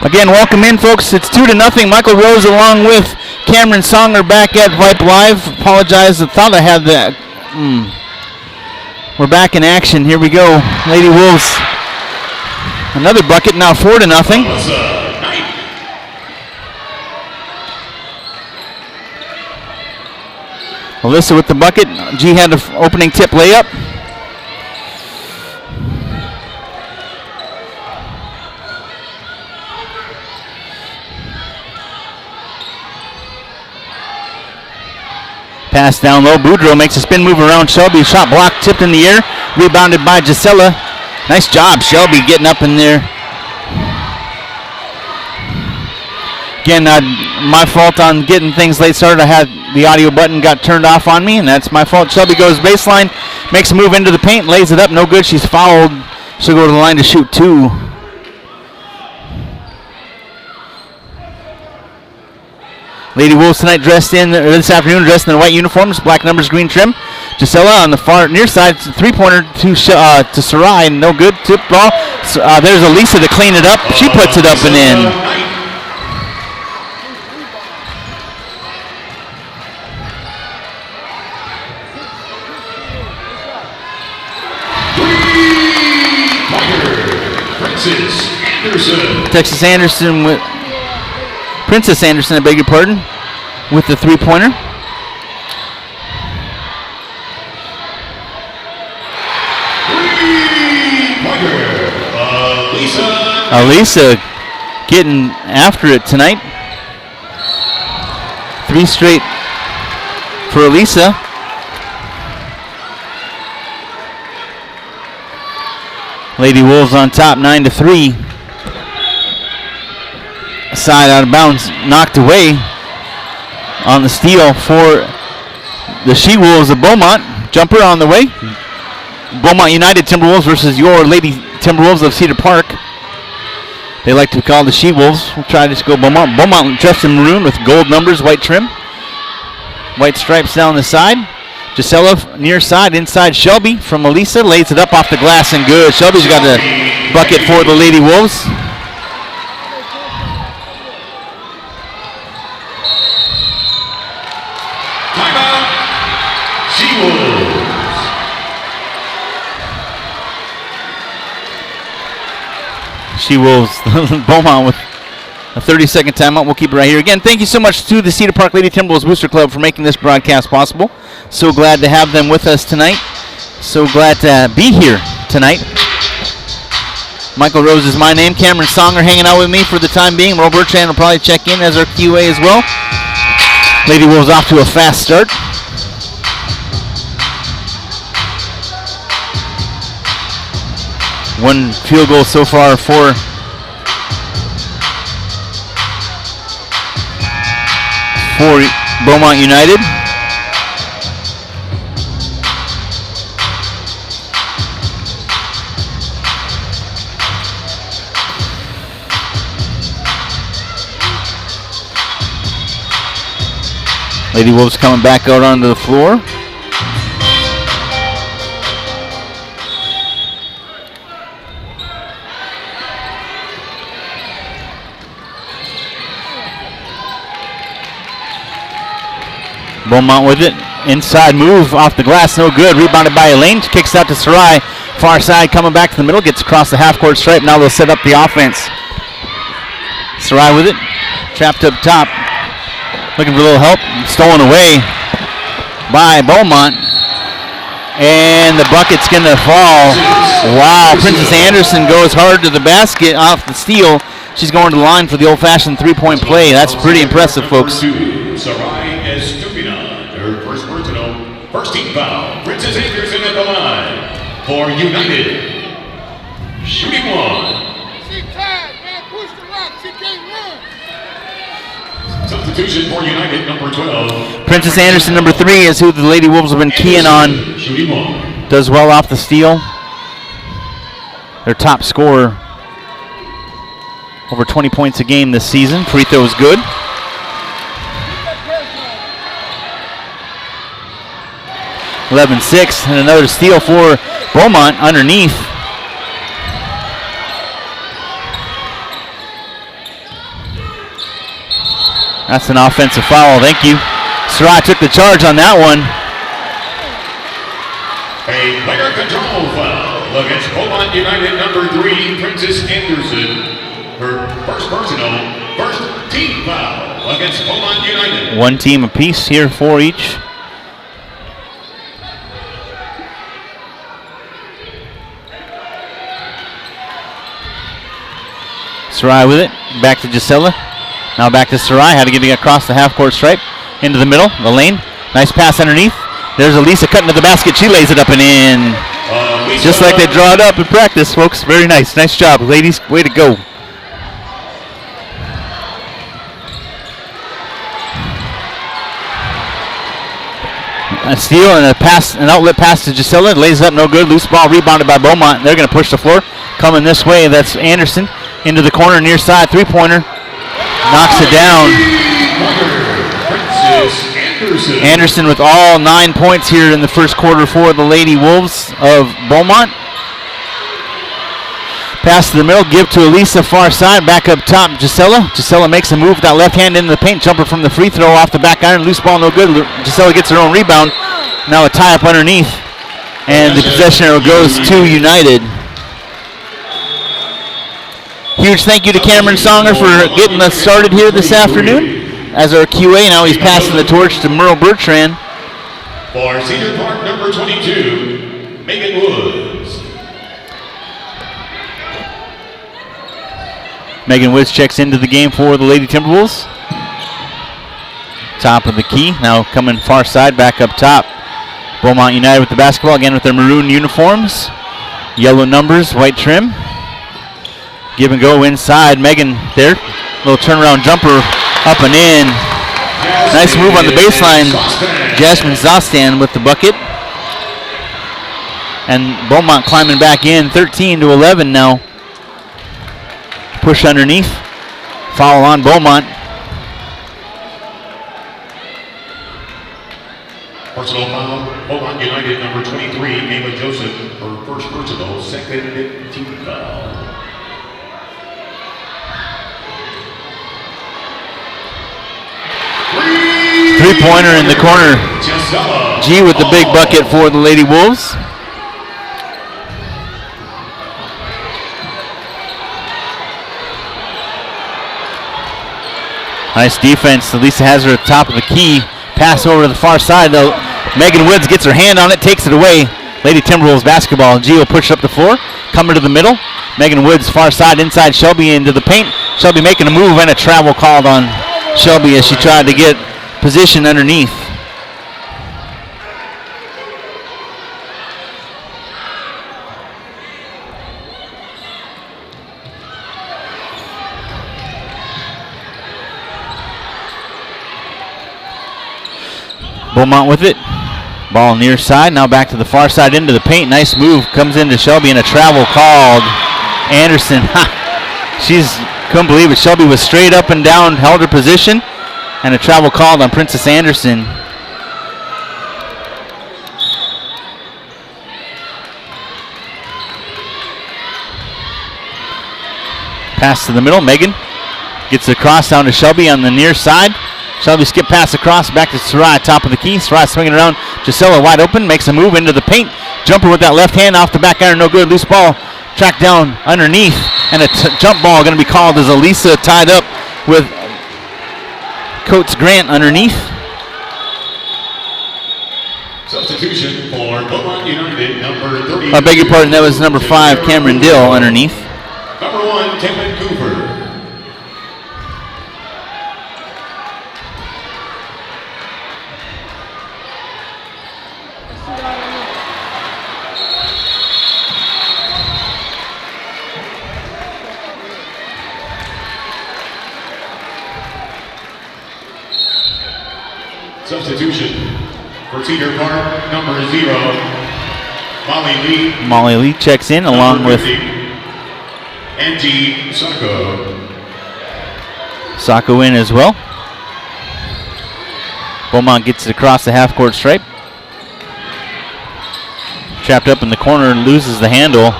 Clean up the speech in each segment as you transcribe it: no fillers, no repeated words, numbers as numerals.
Again, welcome in, folks. It's 2-0. Michael Rose along with Cameron Songer back at Vype Live. Apologize, I thought I had that. We're back in action. Here we go. Lady Wolves. Another bucket, now 4-0. Alyssa with the bucket. G had an opening tip layup. Pass down low. Boudreaux makes a spin move around Shelby. Shot blocked, tipped in the air. Rebounded by Gisela. Nice job, Shelby, getting up in there. Again, my fault on getting things late started. I had the audio button got turned off on me, and that's my fault. Shelby goes baseline, makes a move into the paint, lays it up. No good. She's fouled. She'll go to the line to shoot 2. Lady Wolves tonight this afternoon dressed in the white uniforms, black numbers, green trim. Gisela on the far near side, three-pointer to Sarai, no good. Tip ball. There's Elisa to clean it up. She puts it up and in. Princess Anderson, I beg your pardon, with the three-pointer. Elisa getting after it tonight. 3 straight for Elisa. Lady Wolves on top, 9-3. Side out of bounds, knocked away on the steal for the She-Wolves of Beaumont. Jumper on the way. Beaumont United Timberwolves versus your Lady Timberwolves of Cedar Park. They like to be called the She-Wolves. We'll try to just go Beaumont. Beaumont dressed in maroon with gold numbers, white trim. White stripes down the side. Gisela near side, inside Shelby from Elisa. Lays it up off the glass and good. Shelby's got the bucket for the Lady Wolves. She-Wolves, Beaumont with a 30-second timeout. We'll keep it right here. Again, thank you so much to the Cedar Park Lady Timberwolves Booster Club for making this broadcast possible. So glad to have them with us tonight. So glad to be here tonight. Michael Rose is my name. Cameron Songer hanging out with me for the time being. Roe Bertrand will probably check in as our QA as well. Lady Wolves off to a fast start. One field goal so far for Beaumont United. Lady Wolves coming back out onto the floor. Beaumont with it. Inside move off the glass, no good. Rebounded by Elaine. Kicks out to Sarai. Far side coming back to the middle. Gets across the half-court stripe. Now they'll set up the offense. Sarai with it. Trapped up top. Looking for a little help. Stolen away by Beaumont. And the bucket's going to fall. Wow. Princess Anderson goes hard to the basket off the steal. She's going to the line for the old-fashioned three-point play. That's pretty impressive, folks. First team foul, Princess Anderson at the line for United. Shooting 1. She tied, man. Push the rock. She can't run. Substitution for United, number 12. Princess Anderson, number 3, is who the Lady Wolves have been keying on. Shooting 1. Does well off the steal. Their top scorer. Over 20 points a game this season. Free throw is good. (11-6) and another steal for Beaumont underneath. That's an offensive foul. Thank you. Sarai took the charge on that one. A player control foul against Beaumont United number 3, Princess Anderson. Her first personal, first team foul against Beaumont United. One team apiece here for each. Sarai with it. Back to Gisela. Now back to Sarai. Had to get it across the half-court stripe. Into the middle, the lane. Nice pass underneath. There's Elisa cutting to the basket. She lays it up and in. Just like they draw it up in practice, folks. Very nice. Nice job, ladies. Way to go. A steal and a pass, an outlet pass to Gisela. Lays it up, no good. Loose ball rebounded by Beaumont. They're going to push the floor. Coming this way, that's Anderson. Into the corner, near side, three-pointer. Knocks it down. Anderson with all 9 points here in the first quarter for the Lady Wolves of Beaumont. Pass to the middle, give to Elisa, far side, back up top, Gisela. Gisela makes a move with that left hand into the paint, jumper from the free throw off the back iron, loose ball, no good. Gisela gets her own rebound. Now a tie up underneath, and the possession arrow goes to United. Huge thank you to Cameron Songer for getting us started here this afternoon. As our QA, now he's passing the torch to Merle Bertrand. For Cedar Park number 22, Megan Woods. Megan Woods checks into the game for the Lady Timberwolves. Top of the key, now coming far side, back up top. Beaumont United with the basketball, again with their maroon uniforms. Yellow numbers, white trim. Give and go inside, Megan there. Little turnaround jumper, up and in. Nice move on the baseline. Jasmine Zostan with the bucket. And Beaumont climbing back in, 13-11 now. Push underneath. Foul on Beaumont. Personal foul, Beaumont United number 23, Ava Joseph, her first personal, second team foul. Three-pointer in the corner. G with the big bucket for the Lady Wolves. Nice defense. Elisa has her at the top of the key. Pass over to the far side, though. Megan Woods gets her hand on it, takes it away. Lady Timberwolves basketball. G will push up the floor. Coming to the middle. Megan Woods far side inside Shelby into the paint. Shelby making a move and a travel called on Shelby as she tried to get position underneath. Beaumont with it. Ball near side. Now back to the far side into the paint. Nice move. Comes into Shelby and a travel called. Anderson. Couldn't believe it. Shelby was straight up and down, held her position. And a travel called on Princess Anderson. Pass to the middle. Megan gets the cross down to Shelby on the near side. Shelby skip pass across, back to Sarai, top of the key. Sarai swinging around. Gisela wide open, makes a move into the paint. Jumper with that left hand off the back iron, no good. Loose ball tracked down underneath. And a jump ball going to be called as Elisa tied up with Coates Grant underneath. Substitution for Beaumont United, number 30. I beg your pardon, that was number 5, Cameron Dill underneath. Number 1, Kevin Cooper. Substitution for Cedar Park, number 0, Molly Lee. Molly Lee checks in along with Angie Sacco. Sacco in as well. Beaumont gets it across the half-court stripe. Trapped up in the corner and loses the handle.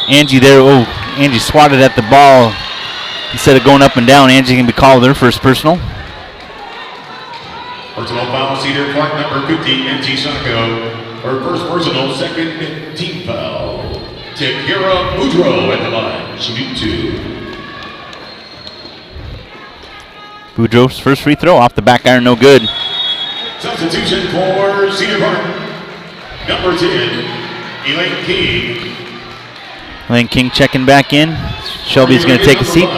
Angie there. Oh, Angie swatted at the ball. Instead of going up and down, Angie can be called their first personal. Personal foul, Cedar Park, number 50, Angie Sacco. Her first personal, second team foul. Takira Boudreau at the line, shooting 2. Boudreau's first free throw off the back iron, no good. Substitution for Cedar Park. Number 10, Elaine King. Elaine King checking back in. Shelby's going to take a seat.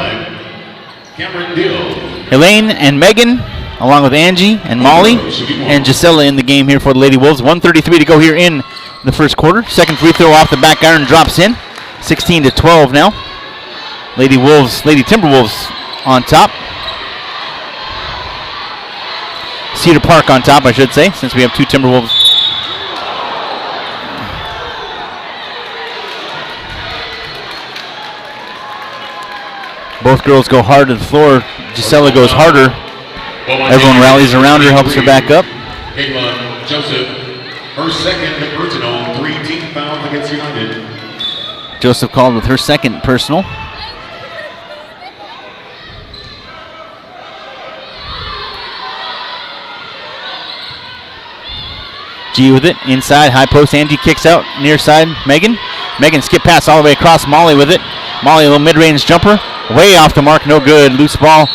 Cameron Dill. Elaine and Megan, along with Angie and Molly and Gisela in the game here for the Lady Wolves. 1:33 to go here in the first quarter. Second free throw off the back iron drops in. 16-12 now. Lady Timberwolves on top. Cedar Park on top, I should say, since we have two Timberwolves. Both girls go hard to the floor. Gisela goes harder. Everyone rallies around her, helps her back up. Kayla Joseph, her second personal, 3 team fouls against United. Joseph called with her second personal. G with it, inside, high post, Angie kicks out, near side, Megan. Megan skip pass all the way across, Molly with it. Molly, a little mid-range jumper, way off the mark, no good, loose ball.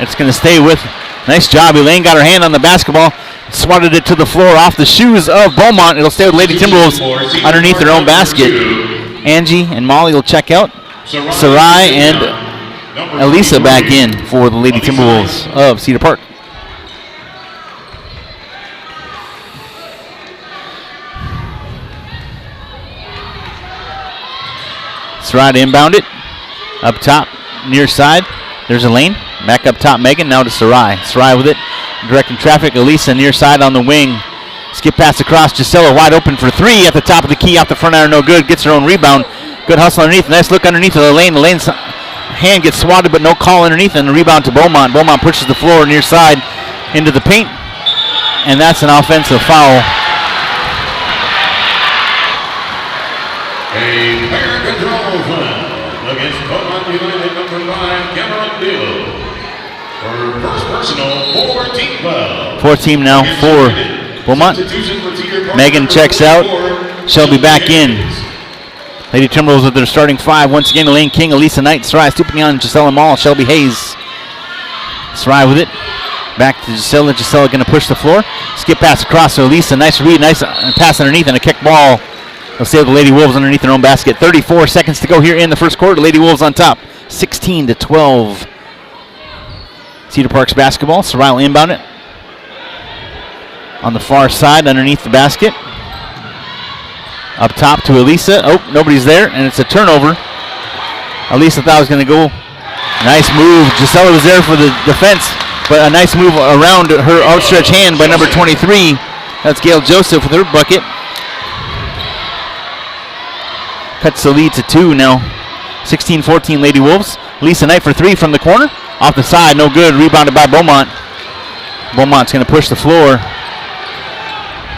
It's going to stay with, nice job, Elaine got her hand on the basketball, swatted it to the floor off the shoes of Beaumont. It'll stay with Lady Timberwolves underneath their own basket. Angie and Molly will check out. Sarai and Elisa back in for the Lady Timberwolves of Cedar Park. Sarai to inbound it. Up top, near side. There's Elaine. Back up top, Megan. Now to Sarai. Sarai with it. Directing traffic. Elisa near side on the wing. Skip pass across. Gisela wide open for 3 at the top of the key. Off the front iron, no good. Gets her own rebound. Good hustle underneath. Nice look underneath of Elaine. Elaine's hand gets swatted, but no call underneath. And the rebound to Beaumont. Beaumont pushes the floor near side into the paint. And that's an offensive foul. A player control foul against Beaumont United number 5, Cameron Dill. Her first personal, 4 team foul. 4 team now for Beaumont. Megan checks out. Shelby back in. Lady Timberwolves with their starting 5. Once again, Elaine King, Elisa Knight, Sarai stooping on Gisela Mall, Shelby Hayes. Sarai with it. Back to Gisela. Gisela going to push the floor. Skip pass across to Elisa. Nice read. Nice pass underneath and a kick ball. They'll save the Lady Wolves underneath their own basket. 34 seconds to go here in the first quarter. Lady Wolves on top. 16-12. Cedar Park's basketball. Sarai will inbound it. On the far side underneath the basket. Up top to Elisa. Oh, nobody's there, and it's a turnover. Elisa thought it was going to go. Nice move. Gisela was there for the defense, but a nice move around her outstretched hand by number 23. That's Gail Joseph with her bucket. Cuts the lead to 2 now. 16-14 Lady Wolves. Lisa Knight for 3 from the corner. Off the side, no good. Rebounded by Beaumont. Beaumont's going to push the floor.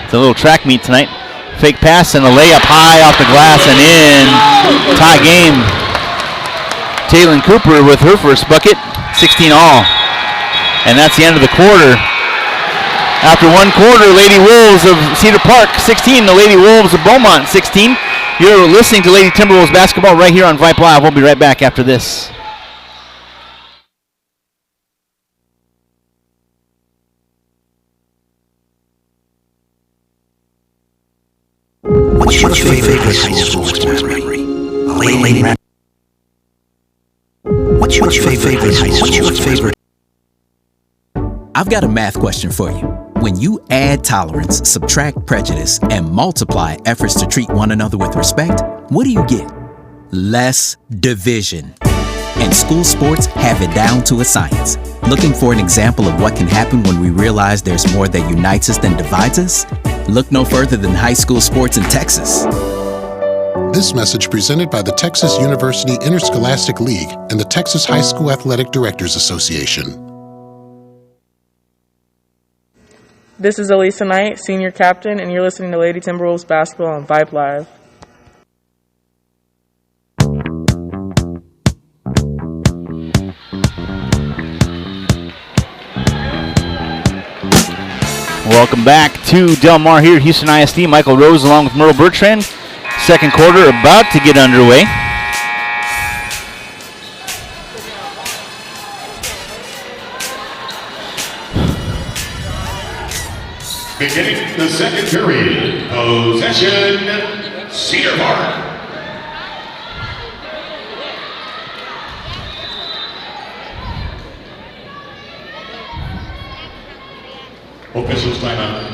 It's a little track meet tonight. Fake pass and a layup high off the glass and in. Tie game. Taylin Cooper with her first bucket. 16 all. And that's the end of the quarter. After one quarter, Lady Wolves of Cedar Park 16, the Lady Wolves of Beaumont 16. You're listening to Lady Timberwolves basketball right here on Vype Live. We'll be right back after this. What's your favorite high school sports memory? What's your favorite high school? What's your favorite? I've got a math question for you. When you add tolerance, subtract prejudice, and multiply efforts to treat one another with respect, what do you get? Less division. And school sports have it down to a science. Looking for an example of what can happen when we realize there's more that unites us than divides us? Look no further than high school sports in Texas. This message presented by the Texas University Interscholastic League and the Texas High School Athletic Directors Association. This is Elisa Knight, Senior Captain, and you're listening to Lady Timberwolves Basketball on Vype Live. Welcome back to Del Mar here, Houston ISD. Michael Rose along with Merle Bertrand. Second quarter about to get underway. Beginning the second period, possession, Cedar Park. Officials timeout.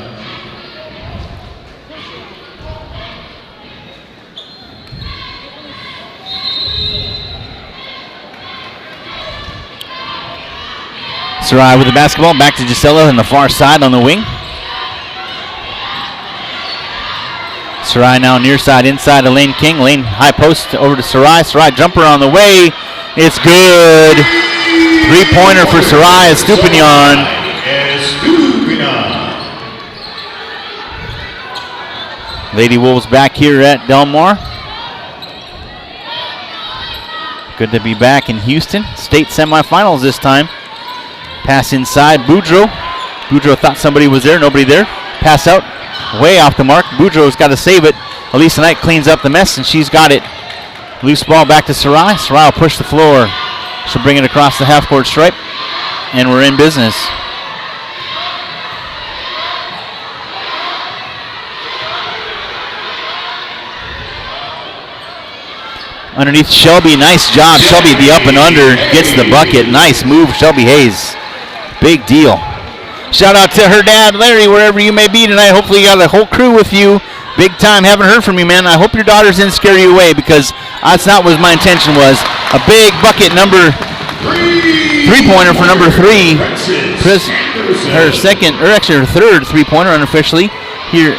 Sarai with the basketball, back to Gisela on the far side on the wing. Sarai now near side, inside to Lane King. Lane high post over to Sarai. Sarai jumper on the way. It's good. Three-pointer for Sarai Estupinian. Lady Wolves back here at Del Mar. Good to be back in Houston. State semifinals this time. Pass inside, Boudreaux. Boudreaux thought somebody was there, nobody there. Pass out, way off the mark. Boudreaux's got to save it. Elisa Knight cleans up the mess, and she's got it. Loose ball back to Sarai. Sarai will push the floor. She'll bring it across the half-court stripe, and we're in business. Underneath Shelby, nice job. Shelby the up and under, gets the bucket. Nice move, Shelby Hayes. Big deal. Shout out to her dad, Larry, wherever you may be tonight. Hopefully you got a whole crew with you. Big time, haven't heard from you, man. I hope your daughters didn't scare you away, because that's not what my intention was. A big bucket, number three-pointer for number 3. Her second, or actually her third three-pointer unofficially here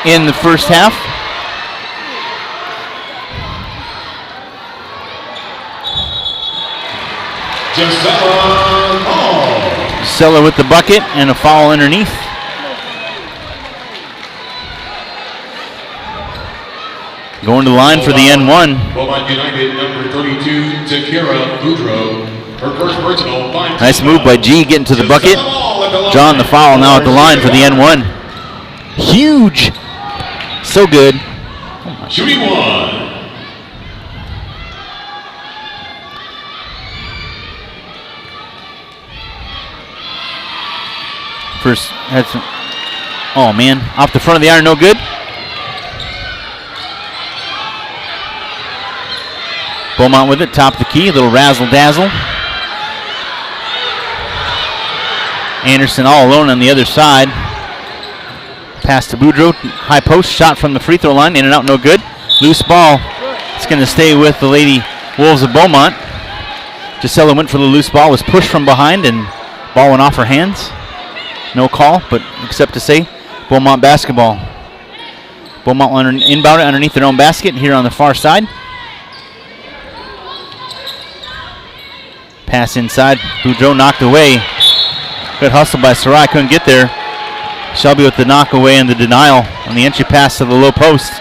in the first half. Gisela with the bucket and a foul underneath. Going to the line for the N1. Beaumont United, number 32, Takira Boudreaux. Her first personal. Nice move by G, getting to the bucket. John the foul now at the line for the N1. Huge. So good. Shooting one. First, had some, oh man, off the front of the iron, no good. Beaumont with it, top of the key, a little razzle-dazzle. Anderson all alone on the other side. Pass to Boudreaux, high post, shot from the free throw line, in and out, no good. Loose ball, it's going to stay with the Lady Wolves of Beaumont. Gisela went for the loose ball, was pushed from behind, and ball went off her hands. No call, but except to say, Beaumont basketball. Beaumont inbound it underneath their own basket here on the far side. Pass inside, Boudreaux knocked away. Good hustle by Sarai, couldn't get there. Shelby with the knock away and the denial on the entry pass to the low post.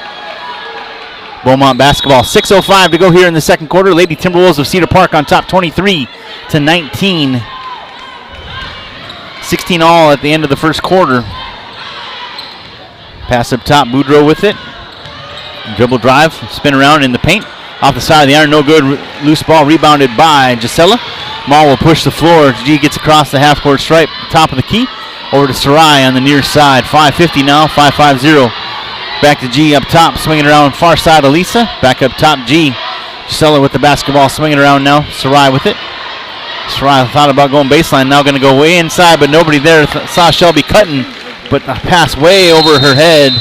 Beaumont basketball, 6:05 to go here in the second quarter. Lady Timberwolves of Cedar Park on top 23-19. 16 all at the end of the first quarter. Pass up top, Boudreaux with it. Dribble drive, spin around in the paint. Off the side of the iron, no good. Loose ball rebounded by Gisela. Maul will push the floor. G gets across the half-court stripe, top of the key. Over to Sarai on the near side. 5:50 now, 5-5-0. Back to G up top, swinging around far side, Elisa. Back up top, G. Gisela with the basketball, swinging around now. Sarai with it. Sarai thought about going baseline, now going to go way inside, but nobody there. Saw Shelby cutting, but a pass way over her head.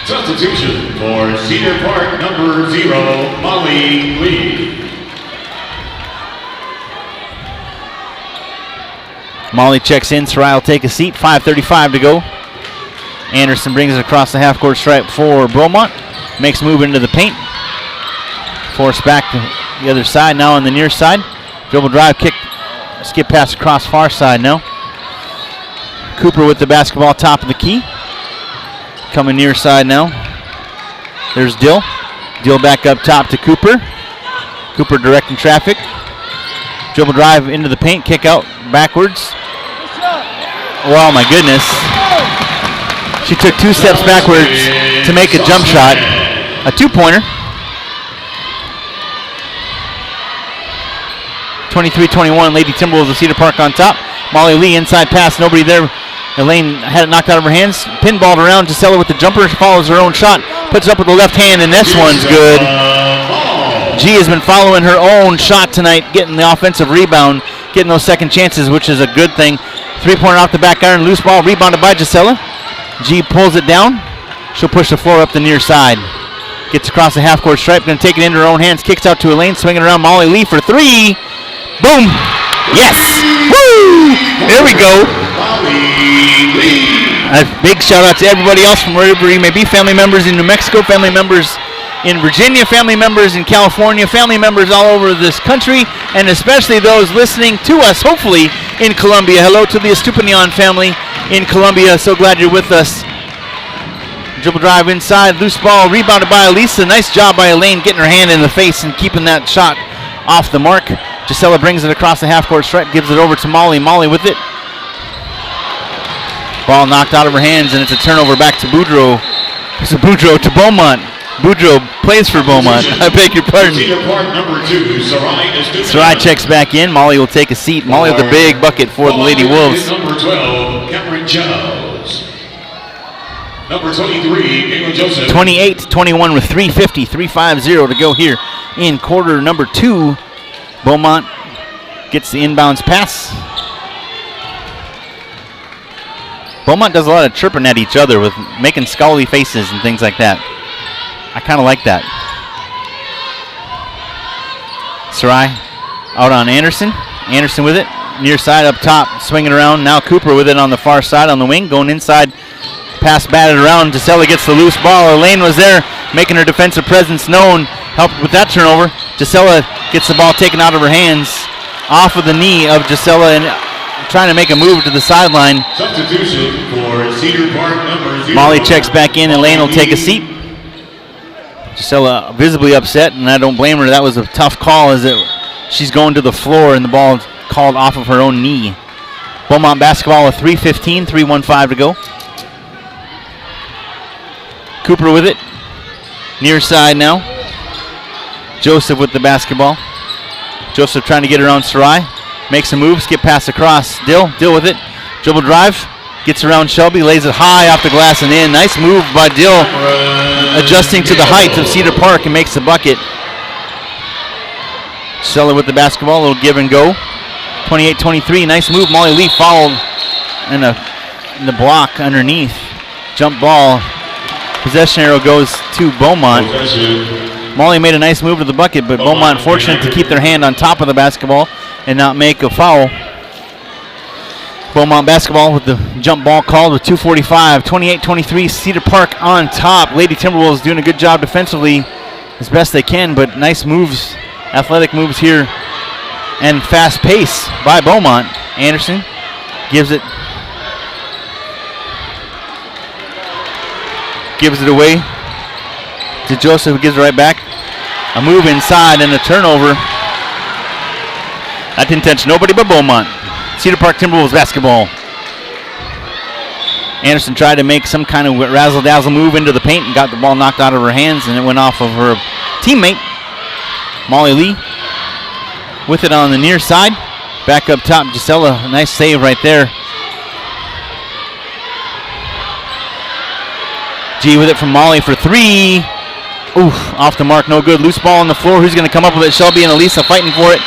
Substitution for Cedar Park, number 0, Molly Lee. Molly checks in, Sarai will take a seat. 5:35 to go. Anderson brings it across the half-court stripe for Beaumont. Makes a move into the paint. Forced back to the other side, now on the near side. Dribble drive, kick. Skip pass across far side now. Cooper with the basketball, top of the key. Coming near side now. There's Dill. Dill back up top to Cooper. Cooper directing traffic. Dribble drive into the paint, kick out backwards. Oh my goodness. She took 2 steps backwards to make a jump shot. A 2-pointer. 23-21, Lady Timberwolves of Cedar Park on top. Molly Lee inside pass, nobody there. Elaine had it knocked out of her hands. Pinballed around. Gisela with the jumper. She follows her own shot. Puts it up with the left hand, and this one's good. G has been following her own shot tonight, getting the offensive rebound, getting those second chances, which is a good thing. 3-pointer off the back iron. Loose ball rebounded by Gisela. G pulls it down. She'll push the floor up the near side. Gets across the half-court stripe. Going to take it into her own hands. Kicks out to Elaine. Swinging around. Molly Lee for 3. Boom. Yes. Woo. There we go. A big shout out to everybody else from wherever you may be. Family members in New Mexico. Family members in Virginia. Family members in California. Family members all over this country. And especially those listening to us, hopefully, in Colombia. Hello to the Estupinian family in Colombia. So glad you're with us. Dribble drive inside, loose ball, rebounded by Elisa. Nice job by Elaine getting her hand in the face and keeping that shot off the mark. Gisela brings it across the half-court stripe, gives it over to Molly. Molly with it. Ball knocked out of her hands, and it's a turnover back to Boudreaux. It's a Boudreaux to Beaumont. Boudreaux plays for Beaumont. I beg your pardon. Sarai checks back in. Molly will take a seat. Molly with a big bucket for the Lady Wolves. Number 12, Cameron Giles. Number 23, Gabriel Joseph. 28-21 with 3:50 to go here in quarter number 2. Beaumont gets the inbounds pass. Beaumont does a lot of chirping at each other with making scowly faces and things like that. I kind of like that. Sarai out on Anderson. Anderson with it. Near side up top, swinging around. Now Cooper with it on the far side on the wing, going inside. Pass batted around. Gisela gets the loose ball. Elaine was there, making her defensive presence known. Helped with that turnover. Gisela gets the ball taken out of her hands, off of the knee of Gisela, and trying to make a move to the sideline. Substitution for Cedar Park number 0. Molly checks back in. Elaine will take a seat. Gisela visibly upset, and I don't blame her. That was a tough call as she's going to the floor, and the ball called off of her own knee. Beaumont basketball with 3:15, 3:15 to go. Cooper with it. Near side now. Joseph with the basketball. Joseph trying to get around Sarai. Makes a move, skip pass across. Dill with it. Dribble drive. Gets around Shelby, lays it high off the glass and in. Nice move by Dill, adjusting to the height of Cedar Park, and makes the bucket. Seller with the basketball, a little give and go. 28-23, nice move. Molly Lee fouled in the block underneath. Jump ball. Possession arrow goes to Beaumont. Molly made a nice move to the bucket, but Beaumont fortunate to keep their hand on top of the basketball and not make a foul. Beaumont basketball with the jump ball called with 2:45. 28-23, Cedar Park on top. Lady Timberwolves doing a good job defensively as best they can, but nice moves, athletic moves here, and fast pace by Beaumont. Anderson gives it away to Joseph, who gives it right back. A move inside and a turnover. That didn't touch nobody but Beaumont. Cedar Park Timberwolves basketball. Anderson tried to make some kind of razzle-dazzle move into the paint and got the ball knocked out of her hands, and it went off of her teammate, Molly Lee, with it on the near side. Back up top, Gisela, a nice save right there. G with it from Molly for 3. Oof, off the mark, no good. Loose ball on the floor. Who's going to come up with it? Shelby and Elisa fighting for it.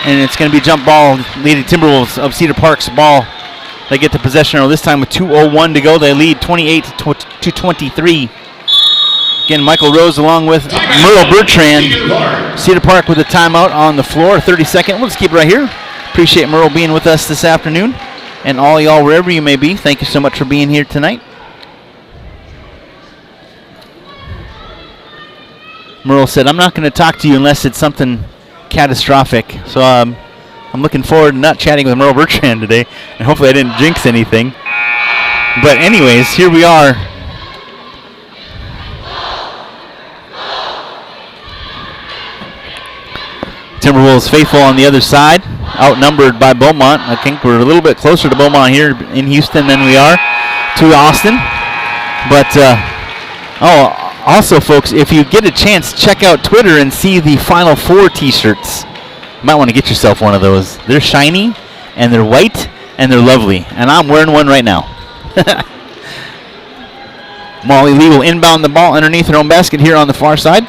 And it's going to be jump ball. Lady Timberwolves of Cedar Park's ball. They get the possession arrow this time with 2:01 to go. They lead 28-23. Again, Michael Rose along with Merle Bertrand. Cedar Park with a timeout on the floor. 30-second. Let's keep it right here. Appreciate Merle being with us this afternoon. And all y'all, wherever you may be, thank you so much for being here tonight. Merle said, I'm not going to talk to you unless it's something catastrophic. So I'm looking forward to not chatting with Merle Bertrand today. And hopefully I didn't jinx anything. But anyways, here we are. Timberwolves faithful on the other side. Outnumbered by Beaumont. I think we're a little bit closer to Beaumont here in Houston than we are to Austin. But, also, folks, if you get a chance, check out Twitter and see the Final Four t-shirts. You might want to get yourself one of those. They're shiny, and they're white, and they're lovely. And I'm wearing one right now. Molly Lee will inbound the ball underneath her own basket here on the far side.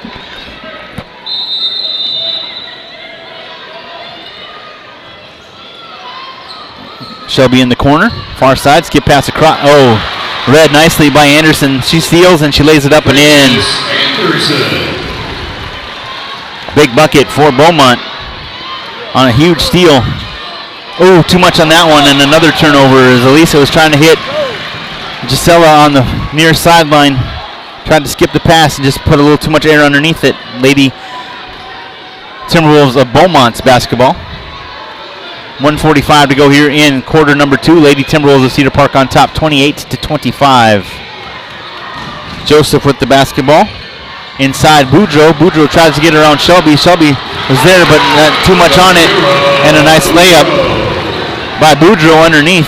Shelby in the corner, far side, skip pass across. Oh, read nicely by Anderson. She steals and she lays it up and in. Big bucket for Beaumont on a huge steal. Oh, too much on that one, and another turnover as Elisa was trying to hit Gisela on the near sideline. Tried to skip the pass and just put a little too much air underneath it. Lady Timberwolves of Beaumont's basketball. 1:45 to go here in quarter number 2. Lady Timberwolves of Cedar Park on top, 28-25. Joseph with the basketball. Inside Boudreaux. Boudreaux tries to get around Shelby. Shelby was there, but not too much on it. And a nice layup by Boudreaux underneath.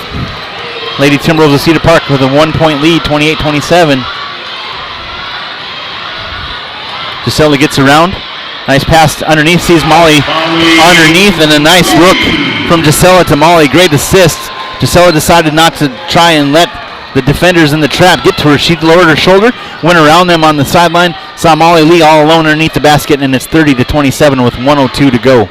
Lady Timberwolves of Cedar Park with a 1-point lead, 28-27. Gisela gets around. Nice pass underneath, sees Molly underneath, and a nice look from Gisela to Molly. Great assist. Gisela decided not to try and let the defenders in the trap get to her. She lowered her shoulder, went around them on the sideline, saw Molly Lee all alone underneath the basket, and it's 30-27 with 1:02 to go.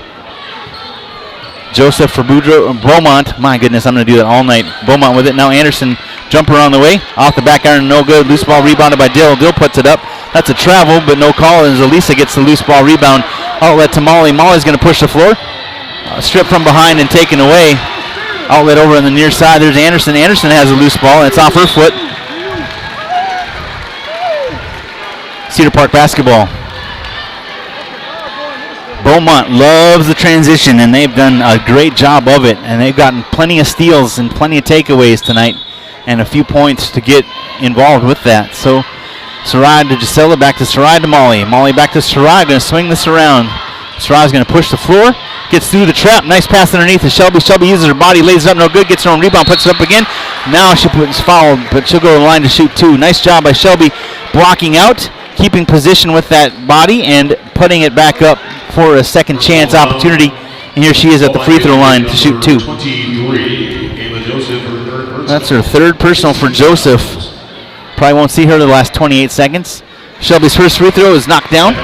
Joseph for Beaumont. My goodness, I'm going to do that all night. Beaumont with it. Now Anderson, jumper on the way. Off the back iron, no good. Loose ball rebounded by Dill. Dill puts it up. That's a travel, but no call, as Elisa gets the loose ball rebound. Outlet to Molly. Molly's going to push the floor. Stripped from behind and taken away. Outlet over on the near side. There's Anderson. Anderson has a loose ball, and it's off her foot. Cedar Park basketball. Beaumont loves the transition, and they've done a great job of it. And they've gotten plenty of steals and plenty of takeaways tonight, and a few points to get involved with that. So Sarai to Gisela, back to Sarai to Molly. Molly back to Sarai, going to swing this around. Sarai's going to push the floor, gets through the trap. Nice pass underneath to Shelby. Shelby uses her body, lays it up, no good, gets her own rebound, puts it up again. Now she puts fouled, but she'll go to the line to shoot 2. Nice job by Shelby blocking out, keeping position with that body, and putting it back up for a second chance opportunity. And here she is at the free throw line to shoot 2. That's her third personal for Joseph. Probably won't see her the last 28 seconds. Shelby's first free throw is knocked down.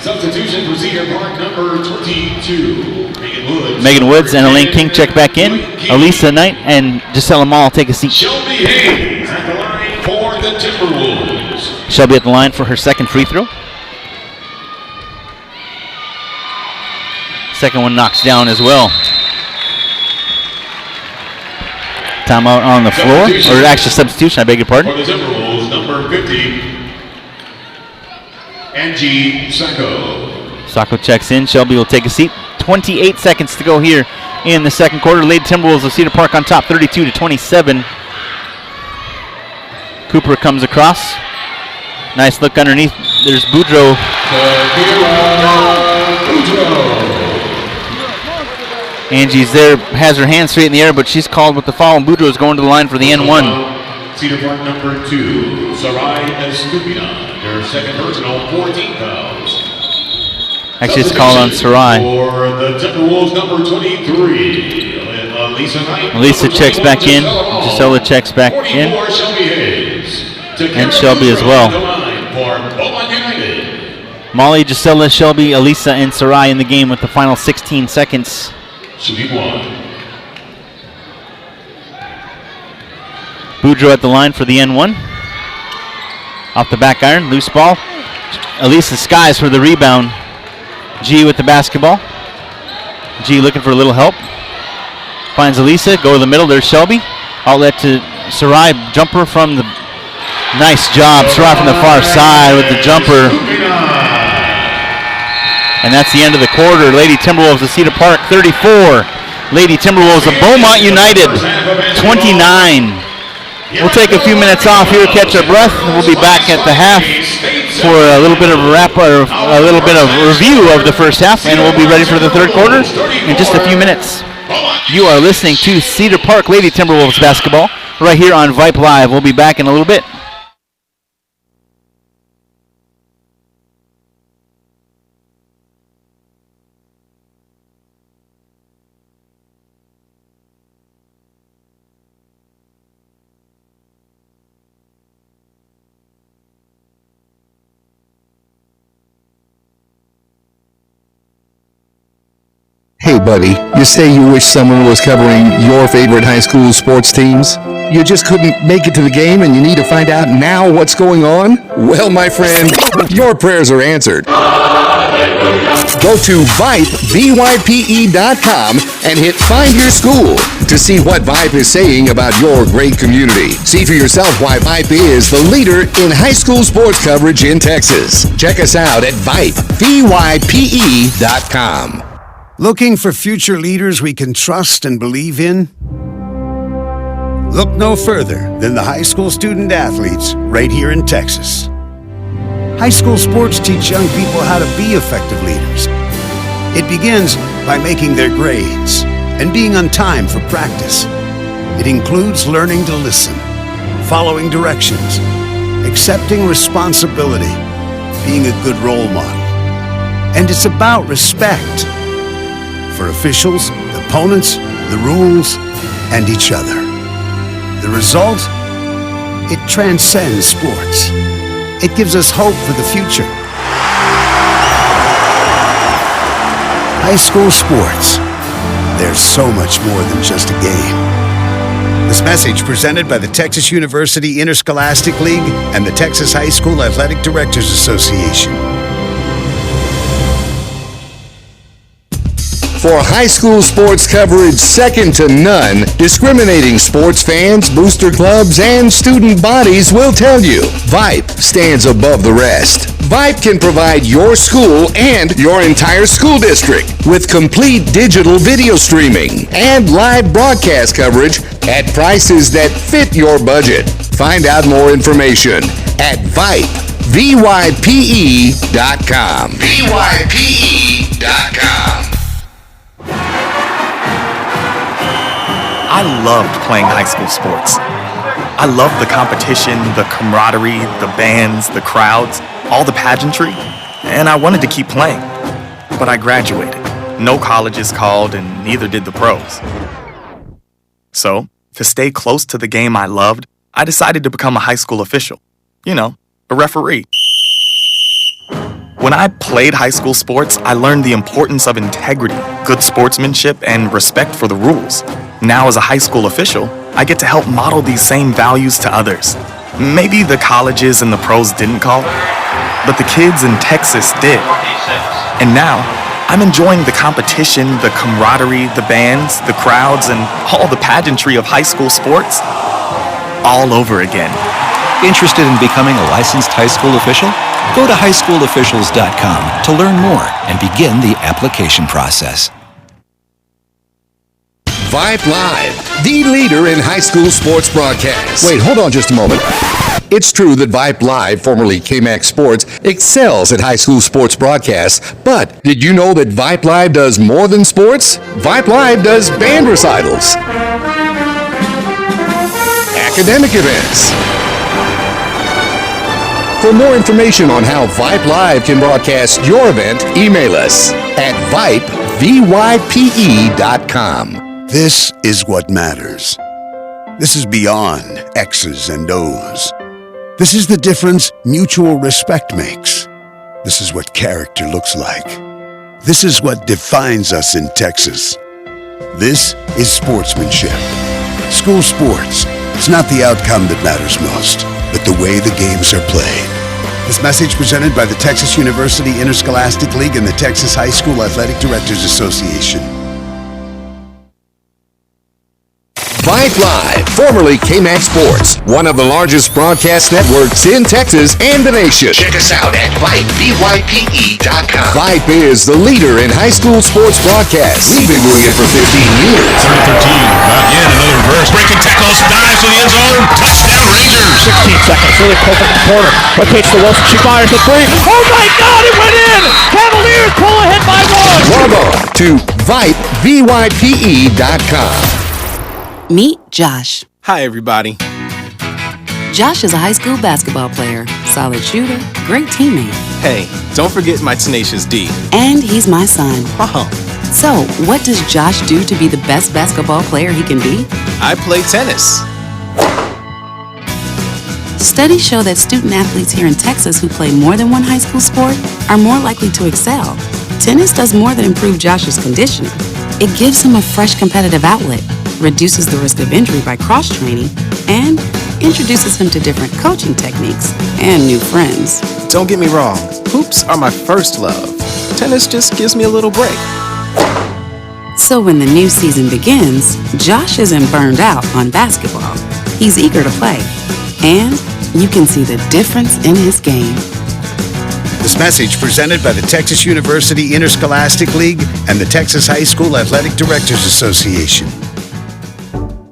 Substitution for Cedar Park, number 22. Megan Woods and Elaine King check back in. Elisa Knight and Gisela Mall take a seat. Shelby Hayes at the line for the Timberwolves. Shelby at the line for her second free throw. Second one knocks down as well. Timeout on the floor, or actually substitution, I beg your pardon. For the Timberwolves, number 50, Angie Sacco. Sacco checks in. Shelby will take a seat. 28 seconds to go here in the second quarter. Lady Timberwolves of Cedar Park on top, 32-27. Cooper comes across. Nice look underneath. There's Boudreaux. Angie's there, has her hands straight in the air, but she's called with the foul, and Boudreaux is going to the line for the N1. Cedar Park number 2, Sarai Estupina. Her second personal, 14 fouls. Actually, it's called on Sarai. For the Timberwolves, number 23, Elisa Knight. Elisa checks back in. Gisela checks back in. Shelby Hayes. And Shelby as well. For Beaumont United. Molly, Gisela, Shelby, Elisa, and Sarai in the game with the final 16 seconds. Shooting 1. Boudreaux at the line for the N1. Off the back iron, loose ball. Elisa skies for the rebound. G with the basketball. G looking for a little help. Finds Elisa, go to the middle, there's Shelby. Outlet to Sarai, jumper from the, nice job. Sarai from the far side with the jumper. And that's the end of the quarter. Lady Timberwolves of Cedar Park, 34. Lady Timberwolves of Beaumont United, 29. We'll take a few minutes off here, catch our breath, and we'll be back at the half for a little bit of a wrap, or a little bit of review of the first half, and we'll be ready for the third quarter in just a few minutes. You are listening to Cedar Park Lady Timberwolves basketball right here on Vype Live. We'll be back in a little bit. Hey buddy, you say you wish someone was covering your favorite high school sports teams? You just couldn't make it to the game and you need to find out now what's going on? Well, my friend, your prayers are answered. Go to Vype, VYPE.com and hit Find Your School to see what Vype is saying about your great community. See for yourself why Vype is the leader in high school sports coverage in Texas. Check us out at Vype, VYPE.com. Looking for future leaders we can trust and believe in? Look no further than the high school student athletes right here in Texas. High school sports teach young people how to be effective leaders. It begins by making their grades and being on time for practice. It includes learning to listen, following directions, accepting responsibility, being a good role model. And it's about respect. For officials, opponents, the rules, and each other. The result? It transcends sports. It gives us hope for the future. High school sports. There's so much more than just a game. This message presented by the Texas University Interscholastic League and the Texas High School Athletic Directors Association. For high school sports coverage second to none, discriminating sports fans, booster clubs, and student bodies will tell you Vype stands above the rest. Vype can provide your school and your entire school district with complete digital video streaming and live broadcast coverage at prices that fit your budget. Find out more information at Vype, VYPE.com. VYPE.com. I loved playing high school sports. I loved the competition, the camaraderie, the bands, the crowds, all the pageantry, and I wanted to keep playing. But I graduated. No colleges called, and neither did the pros. So, to stay close to the game I loved, I decided to become a high school official. You know, a referee. When I played high school sports, I learned the importance of integrity, good sportsmanship, and respect for the rules. Now, as a high school official, I get to help model these same values to others. Maybe the colleges and the pros didn't call, but the kids in Texas did. And now, I'm enjoying the competition, the camaraderie, the bands, the crowds, and all the pageantry of high school sports all over again. Interested in becoming a licensed high school official? Go to highschoolofficials.com to learn more and begin the application process. Vype Live, the leader in high school sports broadcasts. Wait, hold on just a moment. It's true that Vype Live, formerly KMAX Sports, excels at high school sports broadcasts, but did you know that Vype Live does more than sports? Vype Live does band recitals, academic events. For more information on how Vype Live can broadcast your event, email us at Vype, VYPE.com. This is what matters. This is beyond X's and O's. This is the difference mutual respect makes. This is what character looks like. This is what defines us in Texas. This is sportsmanship. School sports. It's not the outcome that matters most, but the way the games are played. This message presented by the Texas University Interscholastic League and the Texas High School Athletic Directors Association. Vype Live, formerly KMAX Sports, one of the largest broadcast networks in Texas and the nation. Check us out at Vype, VYPE.com. Vype is the leader in high school sports broadcasts. We've been doing it for 15 years. 3-13, back in, another reverse, breaking tackles, dives to the end zone, touchdown Rangers. 16 seconds, really close up the corner. Rotates to Wilson, she fires the three. Oh my God, it went in! Cavaliers pull ahead by one! Log on to Vype, VYPE.com. Meet Josh. Hi, everybody. Josh is a high school basketball player, solid shooter, great teammate. Hey, don't forget my tenacious D. And he's my son. Oh. So, what does Josh do to be the best basketball player he can be? I play tennis. Studies show that student athletes here in Texas who play more than one high school sport are more likely to excel. Tennis does more than improve Josh's conditioning. It gives him a fresh competitive outlet, reduces the risk of injury by cross-training, and introduces him to different coaching techniques and new friends. Don't get me wrong, hoops are my first love. Tennis just gives me a little break. So when the new season begins, Josh isn't burned out on basketball. He's eager to play, and you can see the difference in his game. This message presented by the Texas University Interscholastic League and the Texas High School Athletic Directors Association.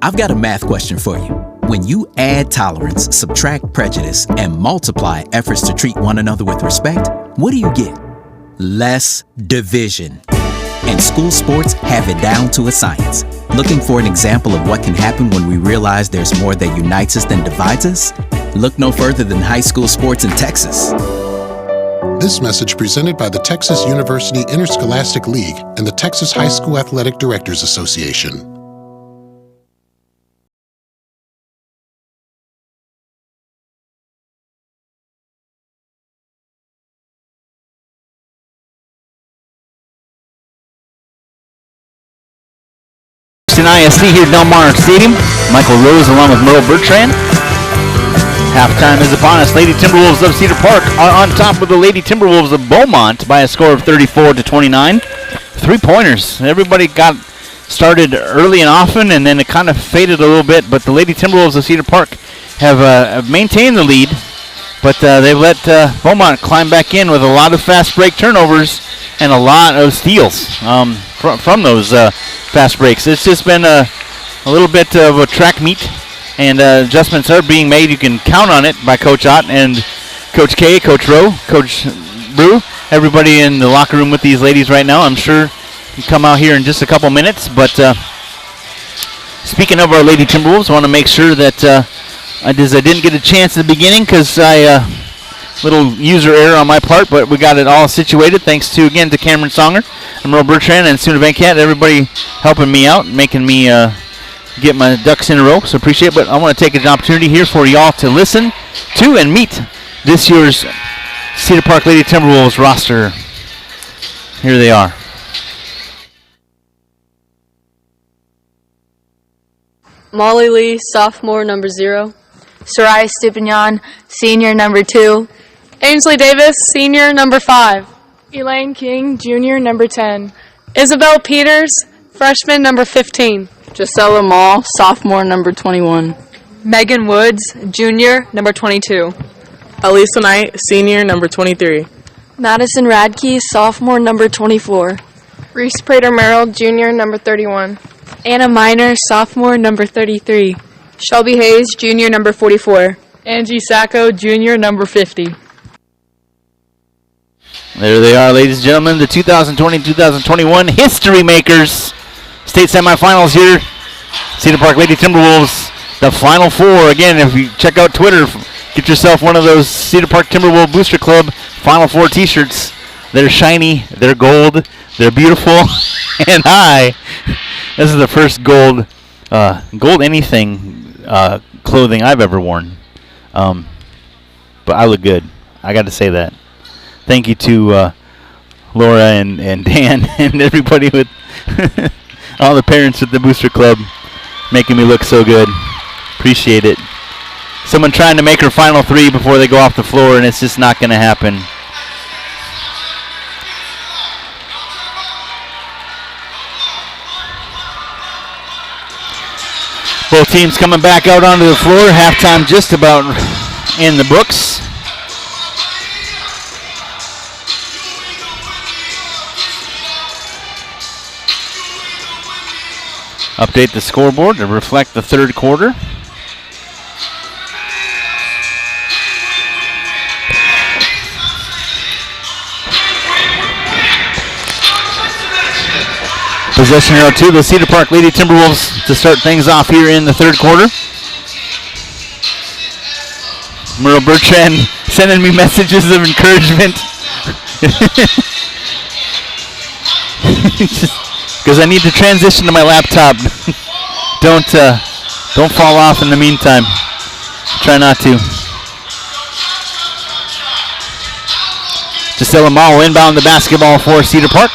I've got a math question for you. When you add tolerance, subtract prejudice, and multiply efforts to treat one another with respect, what do you get? Less division. And school sports have it down to a science. Looking for an example of what can happen when we realize there's more that unites us than divides us? Look no further than high school sports in Texas. This message presented by the Texas University Interscholastic League and the Texas High School Athletic Directors Association. ISC here at Del Mar Stadium. Michael Rose along with Merle Bertrand. Halftime is upon us. Lady Timberwolves of Cedar Park are on top with the Lady Timberwolves of Beaumont by a score of 34-29. 3-pointers. Everybody got started early and often, and then it kind of faded a little bit, but the Lady Timberwolves of Cedar Park have maintained the lead, but they've let Beaumont climb back in with a lot of fast break turnovers and a lot of steals from those fast breaks. It's just been a little bit of a track meet, and adjustments are being made. You can count on it by Coach Ott and Coach K, Coach Rowe, Coach Brew, everybody in the locker room with these ladies right now. I'm sure will come out here in just a couple minutes, but speaking of our Lady Timberwolves, I want to make sure that I didn't get a chance at the beginning because little user error on my part, but we got it all situated thanks to Cameron Songer and Merle Bertrand and Suna Venkat, everybody helping me out, making me get my ducks in a row, so appreciate it. But I want to take an opportunity here for y'all to listen to and meet this year's Cedar Park Lady Timberwolves roster. Here they are. Molly Lee, sophomore, number 0. Soraya Stupignan, senior, number 2. Ainsley Davis, senior, number 5. Elaine King, junior, number 10. Isabel Peters, freshman, number 15. Gisela Mall, sophomore, number 21. Megan Woods, junior, number 22. Elisa Knight, senior, number 23. Madison Radke, sophomore, number 24. Reese Prater Merrill, junior, number 31. Anna Miner, sophomore, number 33. Shelby Hayes, junior, number 44. Angie Sacco, junior, number 50. There they are, ladies and gentlemen, the 2020-2021 history makers. State semifinals here. Cedar Park Lady Timberwolves, the Final Four. Again, if you check out Twitter, get yourself one of those Cedar Park Timberwolves Booster Club Final Four t-shirts. They're shiny, they're gold, they're beautiful, and this is the first gold anything clothing I've ever worn. But I look good. I got to say that. Thank you to Laura and Dan and everybody with all the parents at the Booster Club making me look so good. Appreciate it. Someone trying to make her final 3 before they go off the floor, and it's just not going to happen. Both teams coming back out onto the floor. Halftime just about in the books. Update the scoreboard to reflect the third quarter. Possession arrow to the Cedar Park Lady Timberwolves to start things off here in the third quarter. Merle Bertrand sending me messages of encouragement. Because I need to transition to my laptop. Don't fall off in the meantime. Try not to. Gisela Mall inbound the basketball for Cedar Park.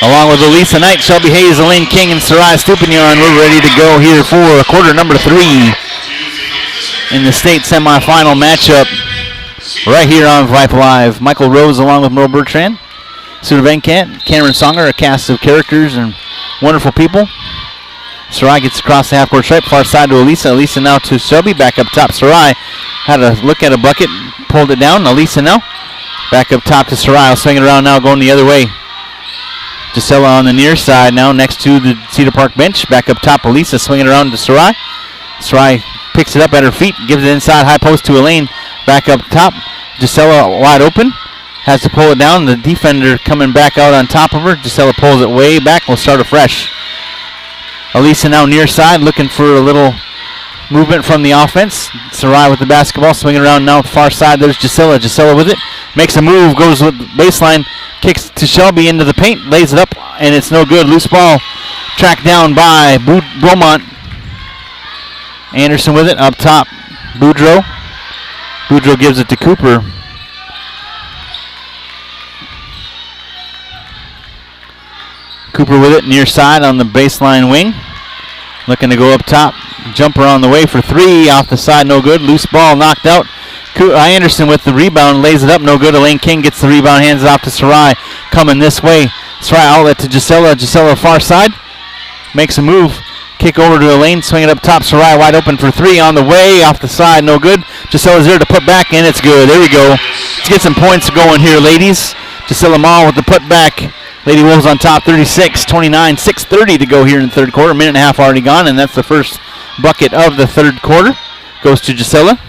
Along with Elisa Knight, Shelby Hayes, Elaine King, and Sarai Stupignon, we're ready to go here for quarter number 3 in the state semifinal matchup right here on Vype Live. Michael Rose along with Merle Bertrand, Sudha Venkat, Cameron Songer, a cast of characters and wonderful people. Sarai gets across the half-court stripe, far side to Elisa. Elisa now to Shelby, back up top. Sarai had a look at a bucket, pulled it down. Elisa now, back up top to Sarai. I'll swing it around now, going the other way. Gisela on the near side now, next to the Cedar Park bench. Back up top, Elisa swinging around to Sarai. Sarai picks it up at her feet, gives it inside, high post to Elaine. Back up top, Gisela wide open. Has to pull it down. The defender coming back out on top of her. Gisela pulls it way back. We'll start afresh. Elisa now near side, looking for a little movement from the offense. Sarai with the basketball, swinging around now far side. There's Gisela. Gisela with it. Makes a move, goes with baseline, kicks to Shelby into the paint, lays it up, and it's no good. Loose ball tracked down by Beaumont. Anderson with it, up top. Boudreaux. Boudreaux gives it to Cooper. Cooper with it, near side on the baseline wing. Looking to go up top. Jumper on the way for 3, off the side, no good. Loose ball knocked out. Anderson with the rebound, lays it up, no good. Elaine King gets the rebound, hands it off to Sarai. Coming this way. Sarai outlet to Gisela. Gisela far side. Makes a move. Kick over to Elaine, swing it up top. Sarai wide open for 3 on the way, off the side, no good. Gisela's there to put back, and it's good. There we go. Let's get some points going here, ladies. Gisela Mall with the put back. Lady Wolves on top, 36-29, 6:30 to go here in the third quarter. A minute and a half already gone, and that's the first bucket of the third quarter. Goes to Gisela.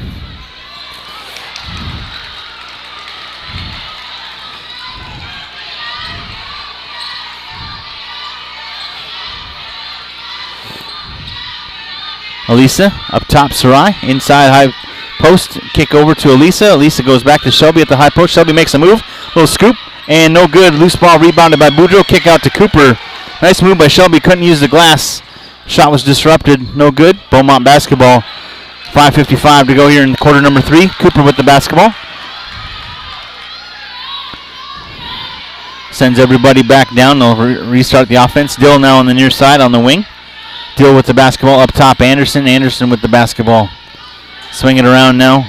Elisa up top, Sarai inside high post, kick over to Elisa. Elisa goes back to Shelby at the high post. Shelby makes a move, little scoop, and no good. Loose ball rebounded by Boudreaux. Kick out to Cooper. Nice move by Shelby. Couldn't use the glass. Shot was disrupted. No good. Beaumont basketball. 5:55 to go here in quarter number 3. Cooper with the basketball. Sends everybody back down. They'll restart the offense. Dill now on the near side on the wing. Dill with the basketball up top. Anderson. Anderson with the basketball. Swing it around now.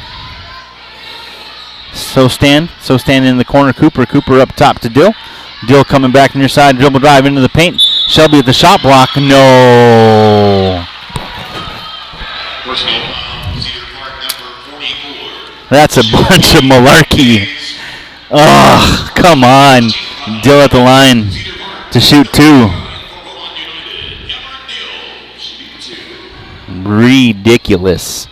So stand in the corner. Cooper up top to Dill. Dill coming back near side. Dribble drive into the paint. Shelby at the shot block. No. That's a bunch of malarkey. Oh, come on. Dill at the line to shoot 2. Ridiculous.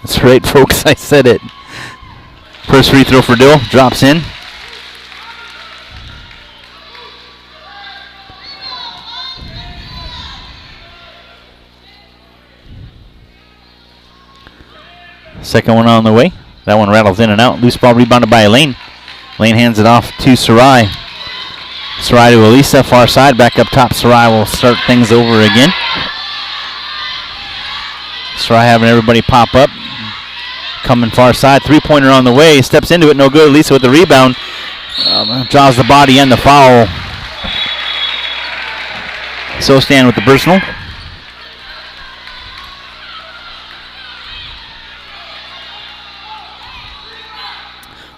That's right, folks. I said it. First free throw for Dill. Drops in. Second one on the way. That one rattles in and out. Loose ball rebounded by Elaine. Elaine hands it off to Sarai. Sarai to Elisa. Far side. Back up top. Sarai will start things over again. Sarai having everybody pop up. Coming far side. 3-pointer on the way. Steps into it. No good. Elisa with the rebound. Draws the body and the foul. So stand with the personal.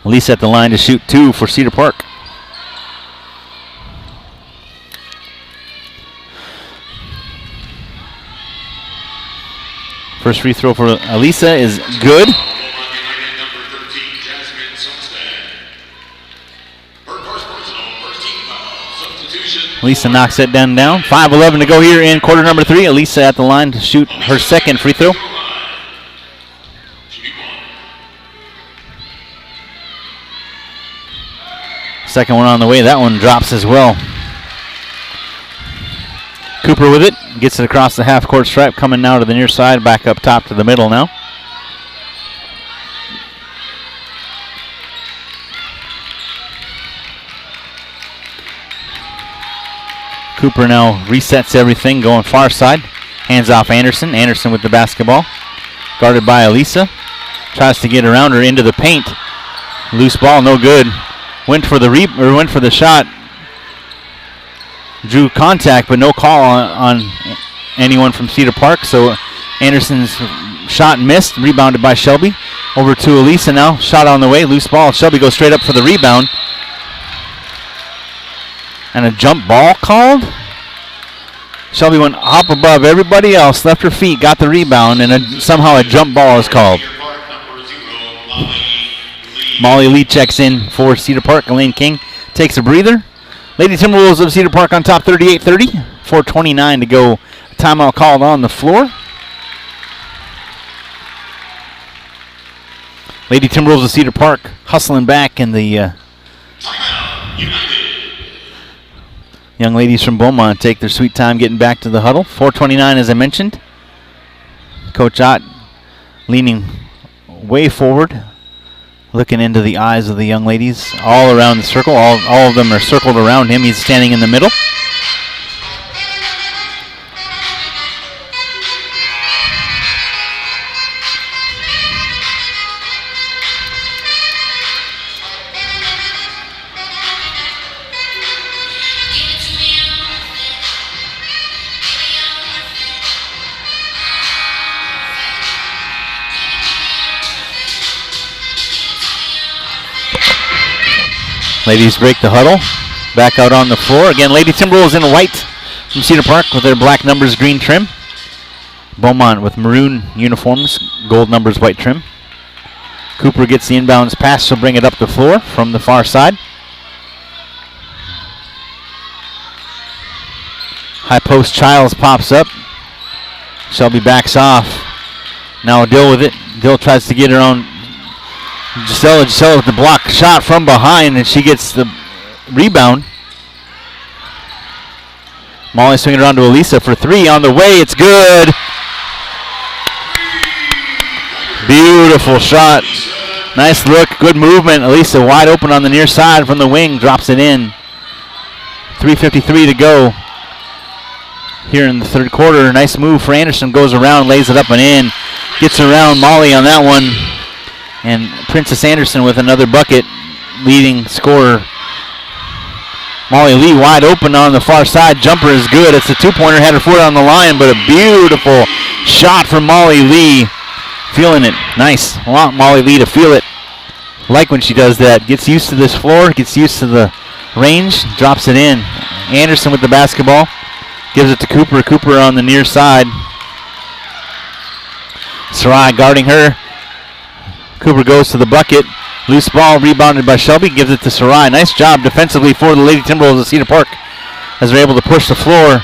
Elisa at the line to shoot 2 for Cedar Park. First free throw for Elisa is good. Elisa knocks it down. 5:11 to go here in quarter number 3. Elisa at the line to shoot her second free throw. Second one on the way. That one drops as well. Cooper with it. Gets it across the half-court stripe. Coming now to the near side. Back up top to the middle now. Cooper now resets everything, going far side. Hands off Anderson. Anderson with the basketball. Guarded by Elisa. Tries to get around her into the paint. Loose ball, no good. Went for the shot. Drew contact, but no call on anyone from Cedar Park. So Anderson's shot missed. Rebounded by Shelby. Over to Elisa now. Shot on the way. Loose ball. Shelby goes straight up for the rebound. And a jump ball called. Shelby went up above everybody else, left her feet, got the rebound, and somehow a jump ball is called. Molly Lee checks in for Cedar Park. Elaine King takes a breather. Lady Timberwolves of Cedar Park on top 38-30. 4:29 to go. Timeout called on the floor. Lady Timberwolves of Cedar Park hustling back in the... Young ladies from Beaumont take their sweet time getting back to the huddle. 4:29 as I mentioned. Coach Ott leaning way forward, looking into the eyes of the young ladies all around the circle. All of them are circled around him. He's standing in the middle. Ladies break the huddle. Back out on the floor. Again, Lady Timberwolves in white from Cedar Park with their black numbers, green trim. Beaumont with maroon uniforms, gold numbers, white trim. Cooper gets the inbounds pass. She'll bring it up the floor from the far side. High post Childs pops up. Shelby backs off. Now Dill with it. Dill tries to get her own. Gisela with the block shot from behind, and she gets the rebound. Molly swinging around to Elisa for three on the way. It's good. Beautiful shot. Nice look. Good movement. Elisa wide open on the near side from the wing. Drops it in. 3:53 to go here in the third quarter. Nice move for Anderson. Goes around, lays it up and in. Gets around Molly on that one. And Princess Anderson with another bucket, leading scorer. Molly Lee wide open on the far side. Jumper is good. It's a two-pointer. Had her foot on the line, but a beautiful shot from Molly Lee. Feeling it. Nice. I want Molly Lee to feel it. Like when she does that. Gets used to this floor. Gets used to the range. Drops it in. Anderson with the basketball. Gives it to Cooper. Cooper on the near side. Sarai guarding her. Cooper goes to the bucket. Loose ball rebounded by Shelby. Gives it to Sarai. Nice job defensively for the Lady Timberwolves of Cedar Park as they're able to push the floor.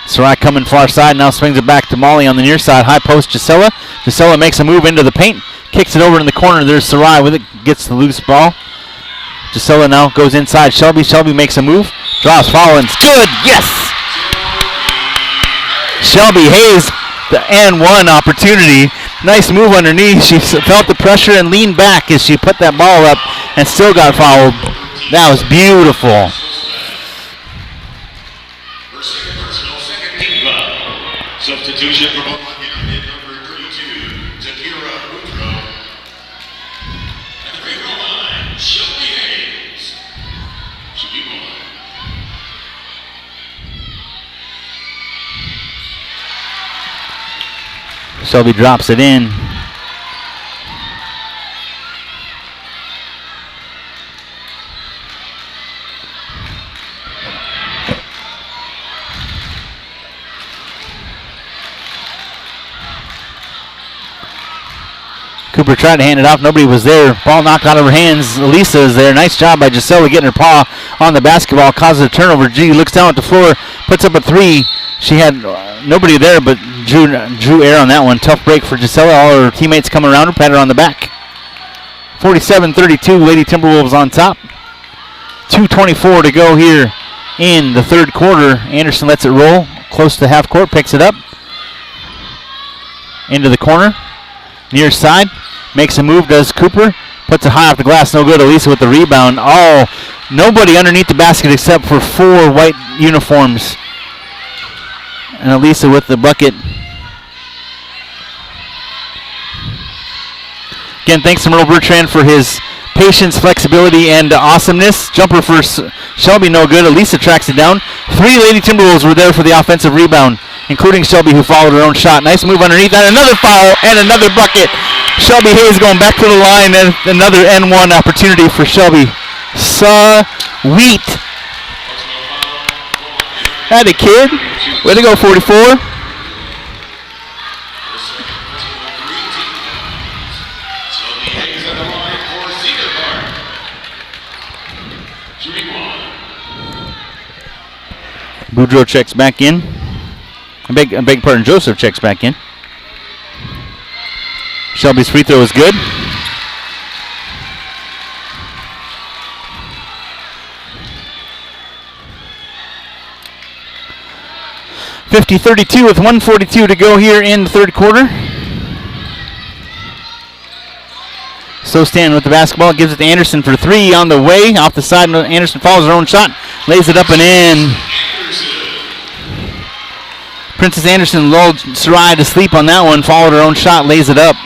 Sarai coming far side. Now swings it back to Molly on the near side. High post Gisela. Gisela makes a move into the paint. Kicks it over in the corner. There's Sarai with it. Gets the loose ball. Gisela now goes inside Shelby. Shelby makes a move. Draws foul and it's good. Yes! Shelby Hayes, the and one opportunity. Nice move underneath. She felt the pressure and leaned back as she put that ball up and still got fouled. That was beautiful. Substitution for Beaumont United, number 32, Takira Woodrow. At the free throw line, Shelby Hayes. Should be one. Shelby drops it in. Cooper tried to hand it off. Nobody was there. Ball knocked out of her hands. Elisa is there. Nice job by Gisela getting her paw on the basketball. Causes a turnover. G looks down at the floor. Puts up a three. She had nobody there but drew air on that one. Tough break for Gisela. All her teammates come around her. Pat her on the back. 47-32. Lady Timberwolves on top. 2:24 to go here in the third quarter. Anderson lets it roll close to half court, picks it up into the corner, near side, makes a move, does Cooper, puts it high off the glass, no good. Elisa with the rebound. Oh, nobody underneath the basket except for 4 white uniforms. And Elisa with the bucket. Again, thanks to Merle Bertrand for his patience, flexibility, and awesomeness. Jumper for Shelby, no good. Elisa tracks it down. 3 Lady Timberwolves were there for the offensive rebound, including Shelby, who followed her own shot. Nice move underneath, and another foul, and another bucket. Shelby Hayes going back to the line, and another N1 opportunity for Shelby. Sweet. Had a kid. Way to go, 44. Boudreaux checks back in. I beg pardon, Joseph checks back in. Shelby's free throw is good. (50-32) with 1:42 to go here in the third quarter. So Stan with the basketball, gives it to Anderson for 3 on the way. Off the side, Anderson follows her own shot, lays it up and in. Princess Anderson lulled Sarai to sleep on that one, followed her own shot, lays it up.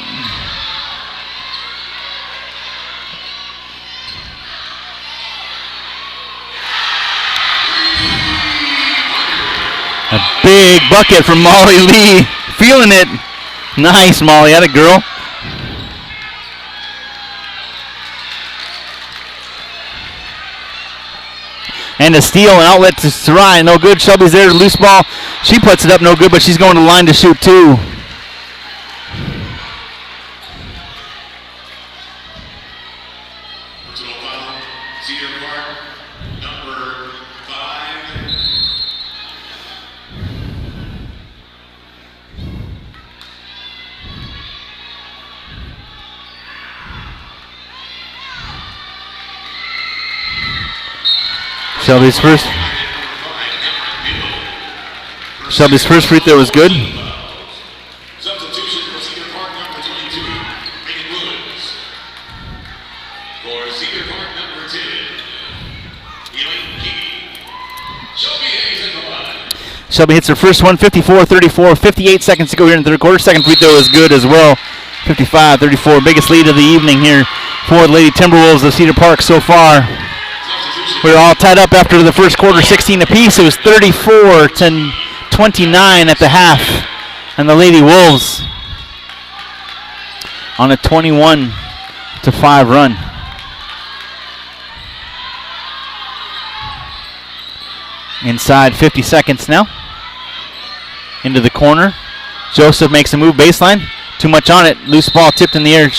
A big bucket from Molly Lee. Feeling it. Nice, Molly. Atta girl. And a steal, an outlet to Sarai. No good. Shelby's there. Loose ball. She puts it up. No good, but she's going to the line to shoot too. Shelby's first free throw was good. Substitution for Cedar Park number 22, Megan Woods. For Cedar Park number 10, Elaine Key. Shelby Hayes in the line. Shelby hits her first one, 54-34, 58 seconds to go here in the third quarter. Second free throw is good as well, 55-34. Biggest lead of the evening here for the Lady Timberwolves of Cedar Park so far. We're all tied up after the first quarter, 16 apiece. It was 34-29 at the half. And the Lady Wolves on a 21-5 run. Inside 50 seconds now. Into the corner. Joseph makes a move baseline. Too much on it. Loose ball tipped in the air.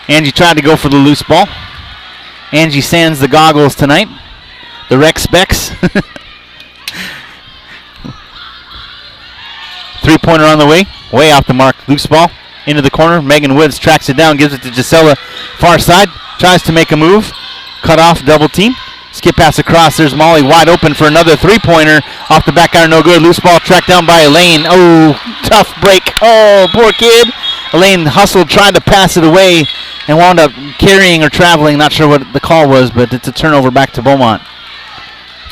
Angie tried to go for the loose ball. Angie sans the goggles tonight. The rec specs. 3-pointer on the way. Way off the mark. Loose ball. Into the corner. Megan Woods tracks it down. Gives it to Gisela. Far side. Tries to make a move. Cut off. Double team. Skip pass across. There's Molly wide open for another 3-pointer. Off the back iron. No good. Loose ball tracked down by Elaine. Oh, tough break. Oh, poor kid. Elaine hustled. Tried to pass it away. And wound up carrying or traveling. Not sure what the call was, but it's a turnover back to Beaumont.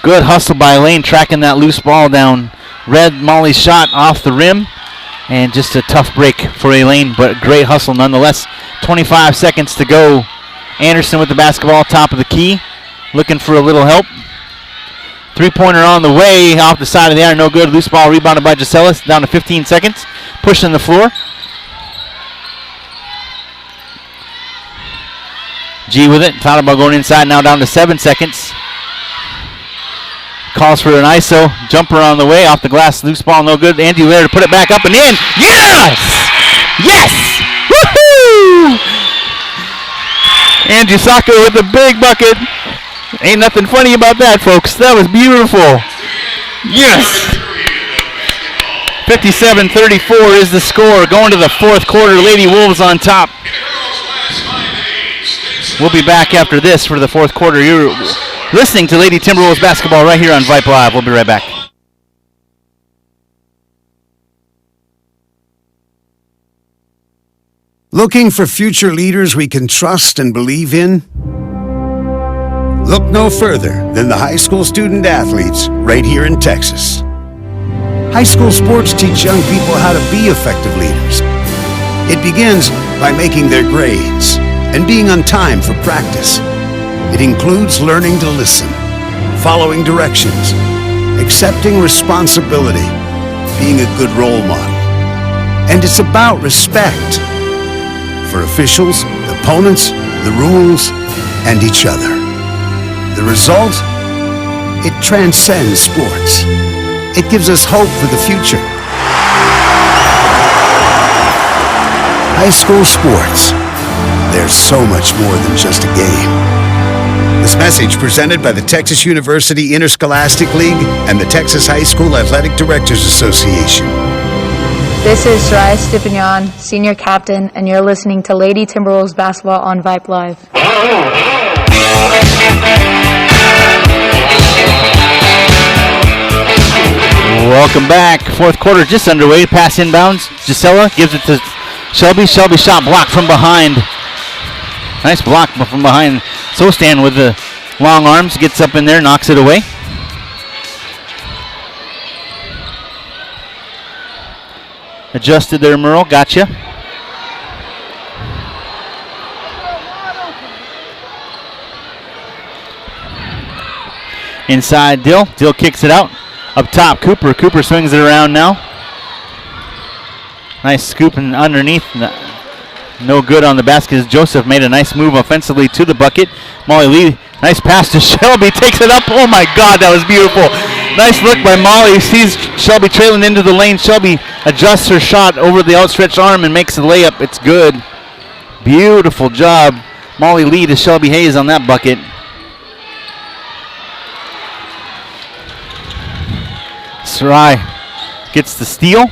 Good hustle by Elaine, tracking that loose ball down. Read Molly's shot off the rim. And just a tough break for Elaine, but great hustle nonetheless. 25 seconds to go. Anderson with the basketball, top of the key. Looking for a little help. 3-pointer on the way, off the side of the iron, no good. Loose ball rebounded by Gisela, down to 15 seconds. Pushing the floor. G with it. Thought about going inside. Now down to 7 seconds. Calls for an ISO. Jumper on the way. Off the glass. Loose ball. No good. Angie there to put it back up and in. Yes! Yes! Woohoo! Angie Saka with the big bucket. Ain't nothing funny about that, folks. That was beautiful. Yes! 57-34 is the score. Going to the fourth quarter. Lady Wolves on top. We'll be back after this for the fourth quarter. You're listening to Lady Timberwolves basketball right here on Vype Live. We'll be right back. Looking for future leaders we can trust and believe in? Look no further than the high school student athletes right here in Texas. High school sports teach young people how to be effective leaders. It begins by making their grades and being on time for practice. It includes learning to listen, following directions, accepting responsibility, being a good role model. And it's about respect for officials, opponents, the rules, and each other. The result? It transcends sports. It gives us hope for the future. High school sports. There's so much more than just a game. This message presented by the Texas University Interscholastic League and the Texas High School Athletic Directors Association. This is Soraya Stipignan, Senior Captain, and you're listening to Lady Timberwolves Basketball on Vype Live. Welcome back. Fourth quarter just underway. Pass inbounds. Gisela gives it to Shelby. Shelby shot blocked from behind. Nice block from behind. Sostan with the long arms. Gets up in there, knocks it away. Adjusted there, Merle. Gotcha. Inside, Dill. Dill kicks it out. Up top, Cooper. Cooper swings it around now. Nice scooping underneath. No good on the basket as Joseph made a nice move offensively to the bucket. Molly Lee, nice pass to Shelby. Takes it up. Oh my God, that was beautiful. Nice look by Molly. Sees Shelby trailing into the lane. Shelby adjusts her shot over the outstretched arm and makes the layup. It's good. Beautiful job. Molly Lee to Shelby Hayes on that bucket. Sarai gets the steal.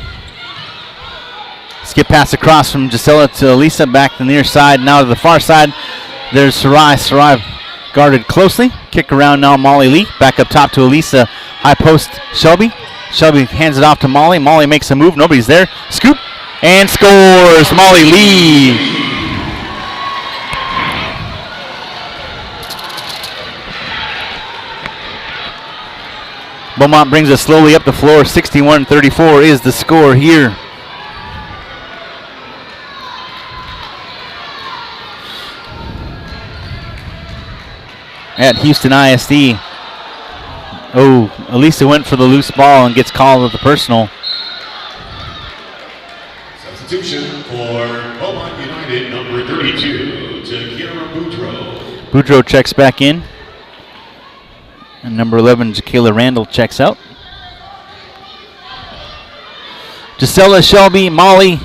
Skip pass across from Gisela to Elisa, back to the near side. Now to the far side. There's Sarai. Sarai guarded closely. Kick around now, Molly Lee. Back up top to Elisa. High post, Shelby. Shelby hands it off to Molly. Molly makes a move. Nobody's there. Scoop and scores. Molly Lee. Beaumont brings it slowly up the floor. 61-34 is the score here. At Houston ISD. Oh, Elisa went for the loose ball and gets called with the personal. Substitution for Beaumont United, number 32, Takira Boudreaux. Boudreaux checks back in. And number 11, Jaquela Randall checks out. Gisela, Shelby, Molly,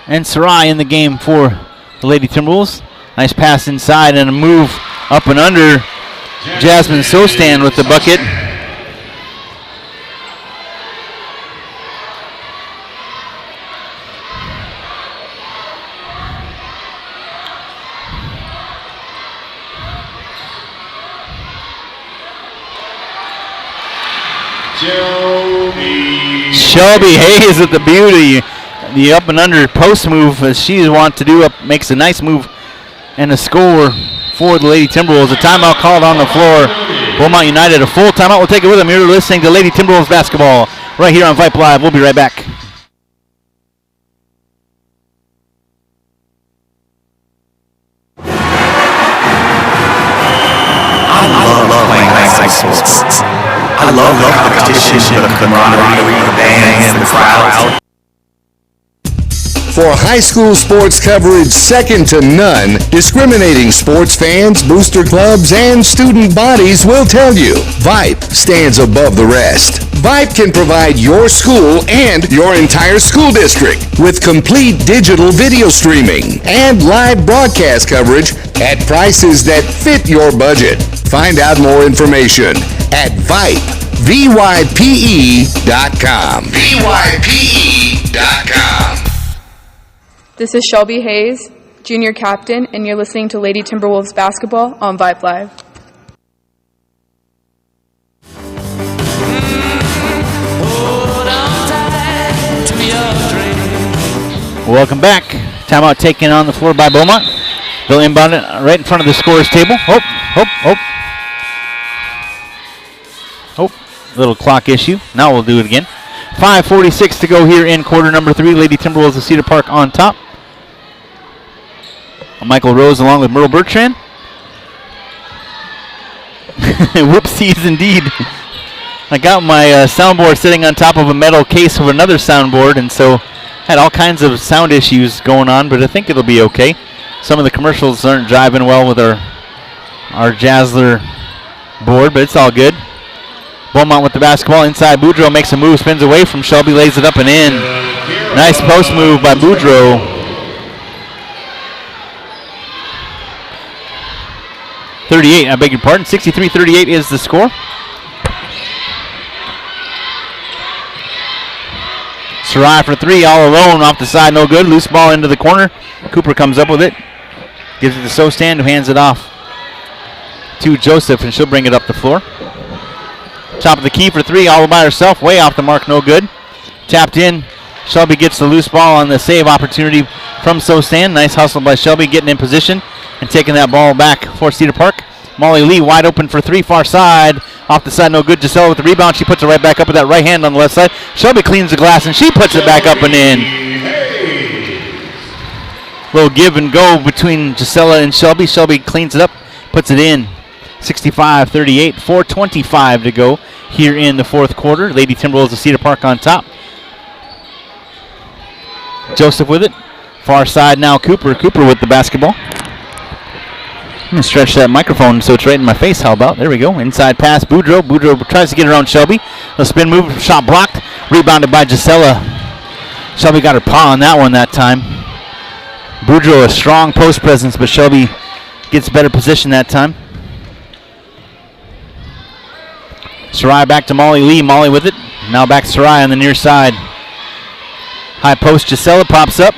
and Sarai in the game for the Lady Timberwolves. Nice pass inside and a move up and under. Jasmine Sostan with the bucket. Shelby Hayes with the beauty. The up and under post move, as she wants to do, makes a nice move and a score for the Lady Timberwolves. A timeout called on the floor. Beaumont United, a full timeout. We'll take it with them. You're listening to Lady Timberwolves basketball right here on Vype Live. We'll be right back. I love playing high school sports. I love the competition, the camaraderie, the bands, the crowd. For high school sports coverage second to none, discriminating sports fans, booster clubs, and student bodies will tell you Vype stands above the rest. Vype can provide your school and your entire school district with complete digital video streaming and live broadcast coverage at prices that fit your budget. Find out more information at Vype, VYPE.com. VYPE.com. This is Shelby Hayes, Junior Captain, and you're listening to Lady Timberwolves Basketball on Vype Live. Welcome back. Timeout taken on the floor by Beaumont. They'll inbound it right in front of the scorer's table. Little clock issue. Now we'll do it again. 5:46 to go here in quarter number 3. Lady Timberwolves of Cedar Park on top. Michael Rose along with Merle Bertrand. Whoopsies indeed. I got my soundboard sitting on top of a metal case of another soundboard, and so had all kinds of sound issues going on, but I think it'll be okay. Some of the commercials aren't driving well with our Jazzler board, but it's all good. Beaumont with the basketball. Inside, Boudreaux makes a move, spins away from Shelby, lays it up and in. Nice post move by Boudreaux. I beg your pardon. 63-38 is the score. Sarai for 3, all alone off the side, no good. Loose ball into the corner. Cooper comes up with it. Gives it to Sostan, who hands it off to Joseph, and she'll bring it up the floor. Top of the key for 3, all by herself. Way off the mark, no good. Tapped in. Shelby gets the loose ball on the save opportunity from Sostan. Nice hustle by Shelby, getting in position and taking that ball back for Cedar Park. Molly Lee wide open for 3, far side. Off the side, no good. Gisela with the rebound. She puts it right back up with that right hand on the left side. Shelby cleans the glass, and she puts it back up and in. Little give and go between Gisela and Shelby. Shelby cleans it up, puts it in. 65-38, 4:25 to go here in the fourth quarter. Lady Timberwolves of Cedar Park on top. Joseph with it. Far side now, Cooper. Cooper with the basketball. I'm going to stretch that microphone so it's right in my face. How about? There we go. Inside pass, Boudreaux. Boudreaux tries to get around Shelby. A spin move, shot blocked. Rebounded by Gisela. Shelby got her paw on that one that time. Boudreaux, a strong post presence, but Shelby gets better position that time. Sarai back to Molly Lee. Molly with it. Now back to Sarai on the near side. High post, Gisela pops up.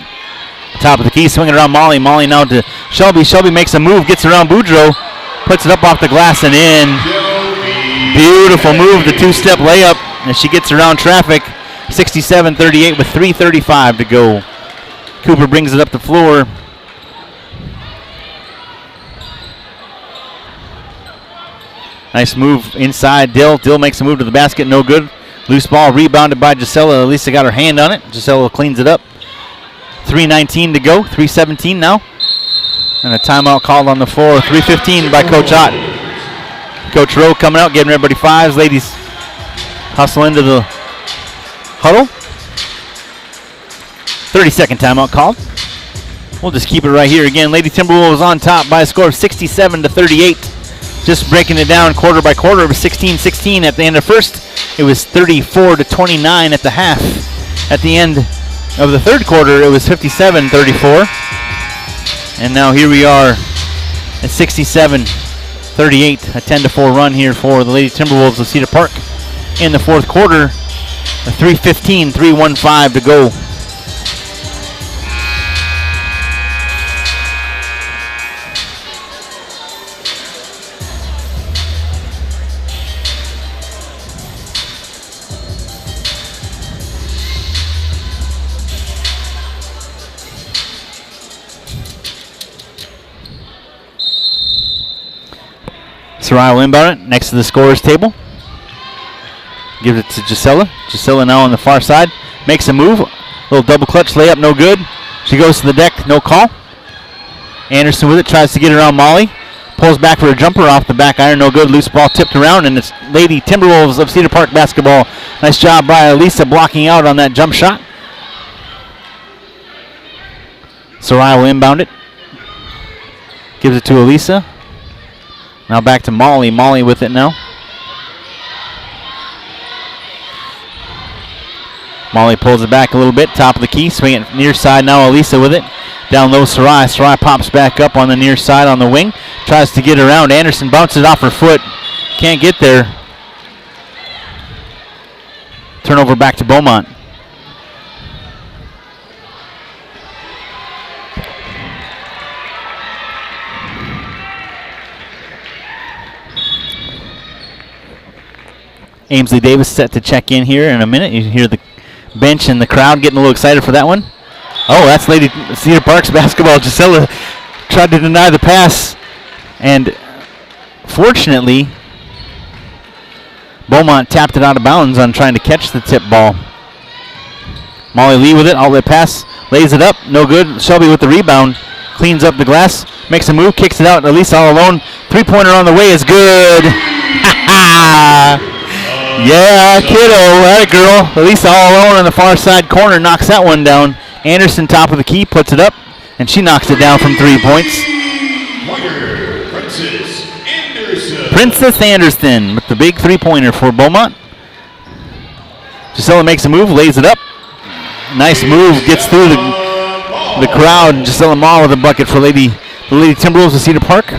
Top of the key, swinging around Molly. Molly now to Shelby. Shelby makes a move, gets around Boudreaux, puts it up off the glass and in. Beautiful move, the two-step layup, and she gets around traffic. 67-38 with 3:35 to go. Cooper brings it up the floor. Nice move inside. Dill makes a move to the basket, no good. Loose ball rebounded by Gisela. Elisa got her hand on it. Gisela cleans it up. 3:19 to go. 3:17 now. And a timeout called on the floor. 3:15 by Coach Ott. Coach Rowe coming out, getting everybody fives. Ladies hustle into the huddle. 30-second timeout called. We'll just keep it right here again. Lady Timberwolves on top by a score of 67-38. Just breaking it down quarter by quarter. It was 16-16 at the end of first. It was 34-29 at the half. At the end of the third quarter, it was 57-34. And now here we are at 67-38. A 10-4 run here for the Lady Timberwolves of Cedar Park in the fourth quarter. A 3:15, 3:15 to go. Sarai will inbound it next to the scorer's table. Gives it to Gisela. Gisela now on the far side. Makes a move. Little double clutch layup, no good. She goes to the deck, no call. Anderson with it, tries to get around Molly. Pulls back for a jumper off the back iron, no good. Loose ball tipped around, and it's Lady Timberwolves of Cedar Park basketball. Nice job by Elisa blocking out on that jump shot. Sarai will inbound it. Gives it to Elisa. Now back to Molly. Molly with it now. Molly pulls it back a little bit. Top of the key. Swing it near side now. Elisa with it. Down low Sarai. Sarai pops back up on the near side on the wing. Tries to get around. Anderson bounces it off her foot. Can't get there. Turnover back to Beaumont. Ainsley Davis set to check in here in a minute. You hear the bench and the crowd getting a little excited for that one. Oh, that's Lady Cedar Park's basketball. Gisela tried to deny the pass, and fortunately, Beaumont tapped it out of bounds on trying to catch the tip ball. Molly Lee with it, outlet pass, lays it up, no good. Shelby with the rebound, cleans up the glass, makes a move, kicks it out. Elise all alone. Three-pointer on the way is good. Yeah, kiddo, that girl. Elise all alone on the far side corner, knocks that one down. Anderson, top of the key, puts it up, and she knocks it down from 3 points. Princess Anderson with the big three-pointer for Beaumont. Gisela makes a move, lays it up. Nice move, gets through the crowd. Gisela Mall with a bucket for the Lady Timberwolves of Cedar Park.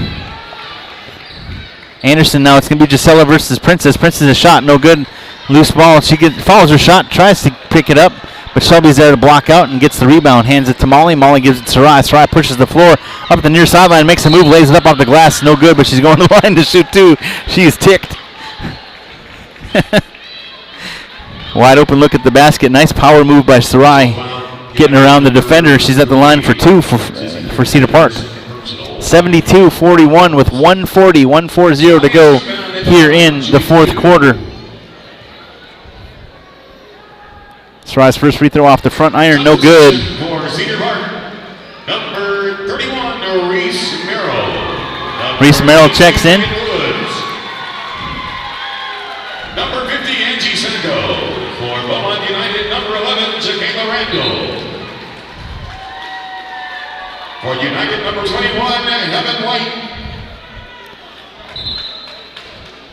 Anderson now, it's going to be Gisela versus Princess. Princess a shot, no good. Loose ball, she follows her shot, tries to pick it up, but Shelby's there to block out and gets the rebound. Hands it to Molly. Molly gives it to Sarai. Sarai pushes the floor up the near sideline, makes a move, lays it up off the glass. No good, but she's going to the line to shoot too. She is ticked. Wide open look at the basket. Nice power move by Sarai. Getting around the defender. She's at the line for two for Cedar Park. 72-41 with 140 to go here in the fourth quarter. Sarai's first free throw off the front iron, no good. For Cedar Park, number 31, Reese Merrill. Reese Merrill checks in. Number 50, Angie Senko. For Beaumont United, number 11, Jaquela Randall. For United, number 21, Heaven White.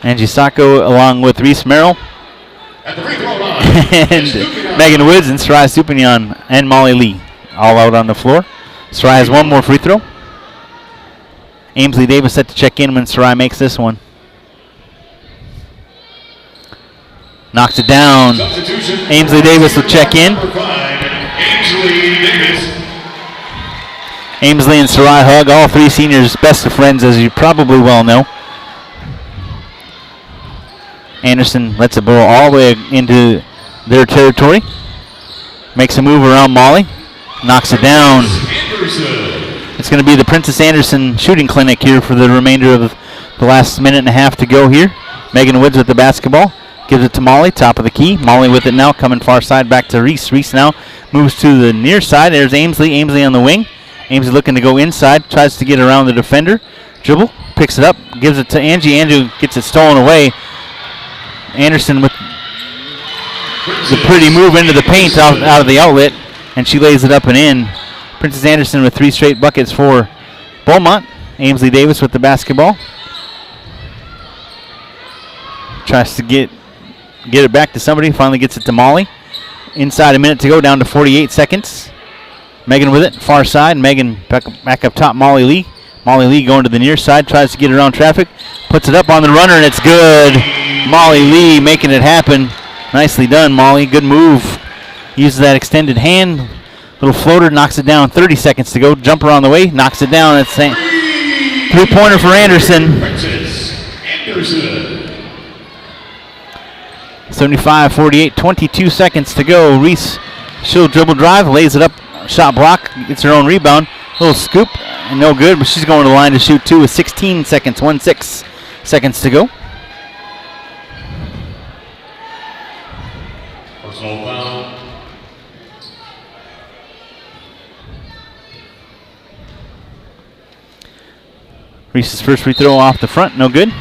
Angie Sacco along with Reese Merrill. At the free throw line. And Megan Woods and Sarai Stupinian and Molly Lee all out on the floor. Sarai has one more free throw. Amesley Davis set to check in when Sarai makes this one. Knocks it down. Amesley Davis will check in. Amesley and Sarai hug. All three seniors best of friends, as you probably well know. Anderson lets it blow all the way into their territory. Makes a move around Molly. Knocks it down. It's going to be the Princess Anderson shooting clinic here for the remainder of the last minute and a half to go here. Megan Woods with the basketball. Gives it to Molly, top of the key. Molly with it now, coming far side back to Reese. Reese now moves to the near side. There's Amesley. Amesley on the wing. Amesley looking to go inside. Tries to get around the defender. Dribble. Picks it up. Gives it to Angie. Angie gets it stolen away. Anderson with the pretty move into the paint out of the outlet, and she lays it up and in. Princess Anderson with 3 straight buckets for Beaumont. Amesley Davis with the basketball. Tries to get it back to somebody. Finally gets it to Molly. Inside a minute to go, down to 48 seconds. Megan with it, far side. Megan back up top, Molly Lee. Molly Lee going to the near side, tries to get around traffic. Puts it up on the runner, and it's good. Molly Lee making it happen. Nicely done, Molly. Good move. Uses that extended hand. Little floater, knocks it down. 30 seconds to go. Jumper on the way, knocks it down. It's three-pointer for Anderson. 75-48, 22 seconds to go. Reese, she'll dribble drive, lays it up, shot block, gets her own rebound. Little scoop, and no good, but she's going to the line to shoot two with 16 seconds, 6 seconds to go. Personal foul. Reese's first free throw off the front, no good.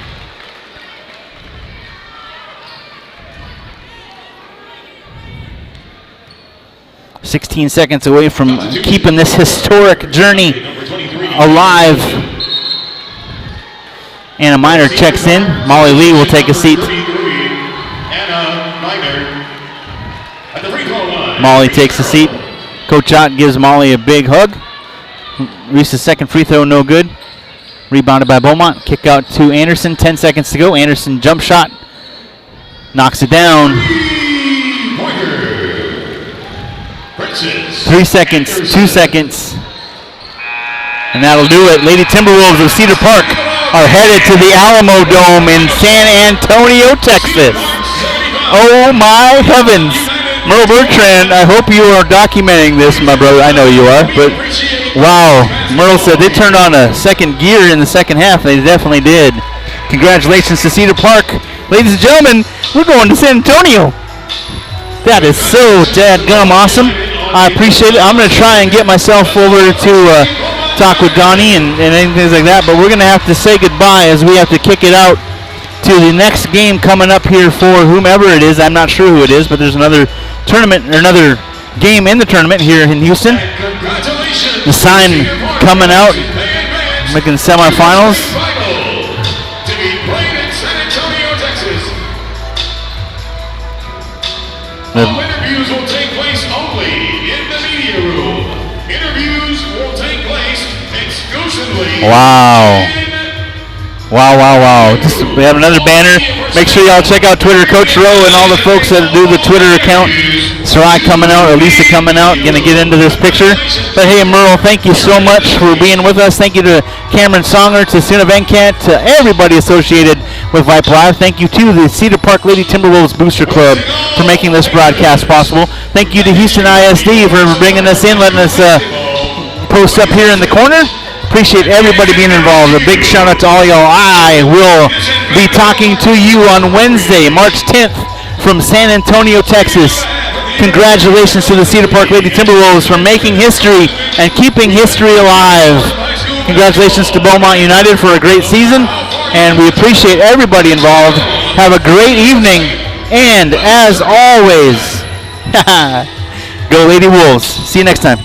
.16 seconds away from keeping this historic journey alive. Anna Miner checks in. Molly Lee will take a seat. Molly takes a seat. Coach Ott gives Molly a big hug. Reese's second free throw, no good. Rebounded by Beaumont. Kick out to Anderson. 10 seconds to go. Anderson jump shot. Knocks it down. 3 seconds, 2 seconds. And that'll do it. Lady Timberwolves of Cedar Park are headed to the Alamo Dome in San Antonio, Texas. Oh my heavens. Merle Bertrand, I hope you are documenting this, my brother. I know you are, but wow. Merle said they turned on a second gear in the second half. They definitely did. Congratulations to Cedar Park. Ladies and gentlemen, we're going to San Antonio. That is so dadgum awesome. I appreciate it. I'm going to try and get myself over to talk with Donnie and things like that, but we're going to have to say goodbye as we have to kick it out to the next game coming up here for whomever it is. I'm not sure who it is, but there's another tournament or another game in the tournament here in Houston. The sign coming out, making semifinals. To be played in San Antonio, Texas. All interviews will take place only in the media room. Interviews will take place exclusively. Wow. Wow. We have another banner. Make sure y'all check out Twitter, Coach Rowe and all the folks that do the Twitter account. Sarai coming out, Elisa coming out, going to get into this picture. But hey, Merle, thank you so much for being with us. Thank you to Cameron Songer, to Suna Venkat, to everybody associated with Vype Live. Thank you to the Cedar Park Lady Timberwolves Booster Club for making this broadcast possible. Thank you to Houston ISD for bringing us in, letting us post up here in the corner. Appreciate everybody being involved. A big shout out to all y'all. I will be talking to you on Wednesday, March 10th from San Antonio, Texas. Congratulations to the Cedar Park Lady Timberwolves for making history and keeping history alive. Congratulations to Beaumont United for a great season, and we appreciate everybody involved. Have a great evening, and as always, go Lady Wolves. See you next time.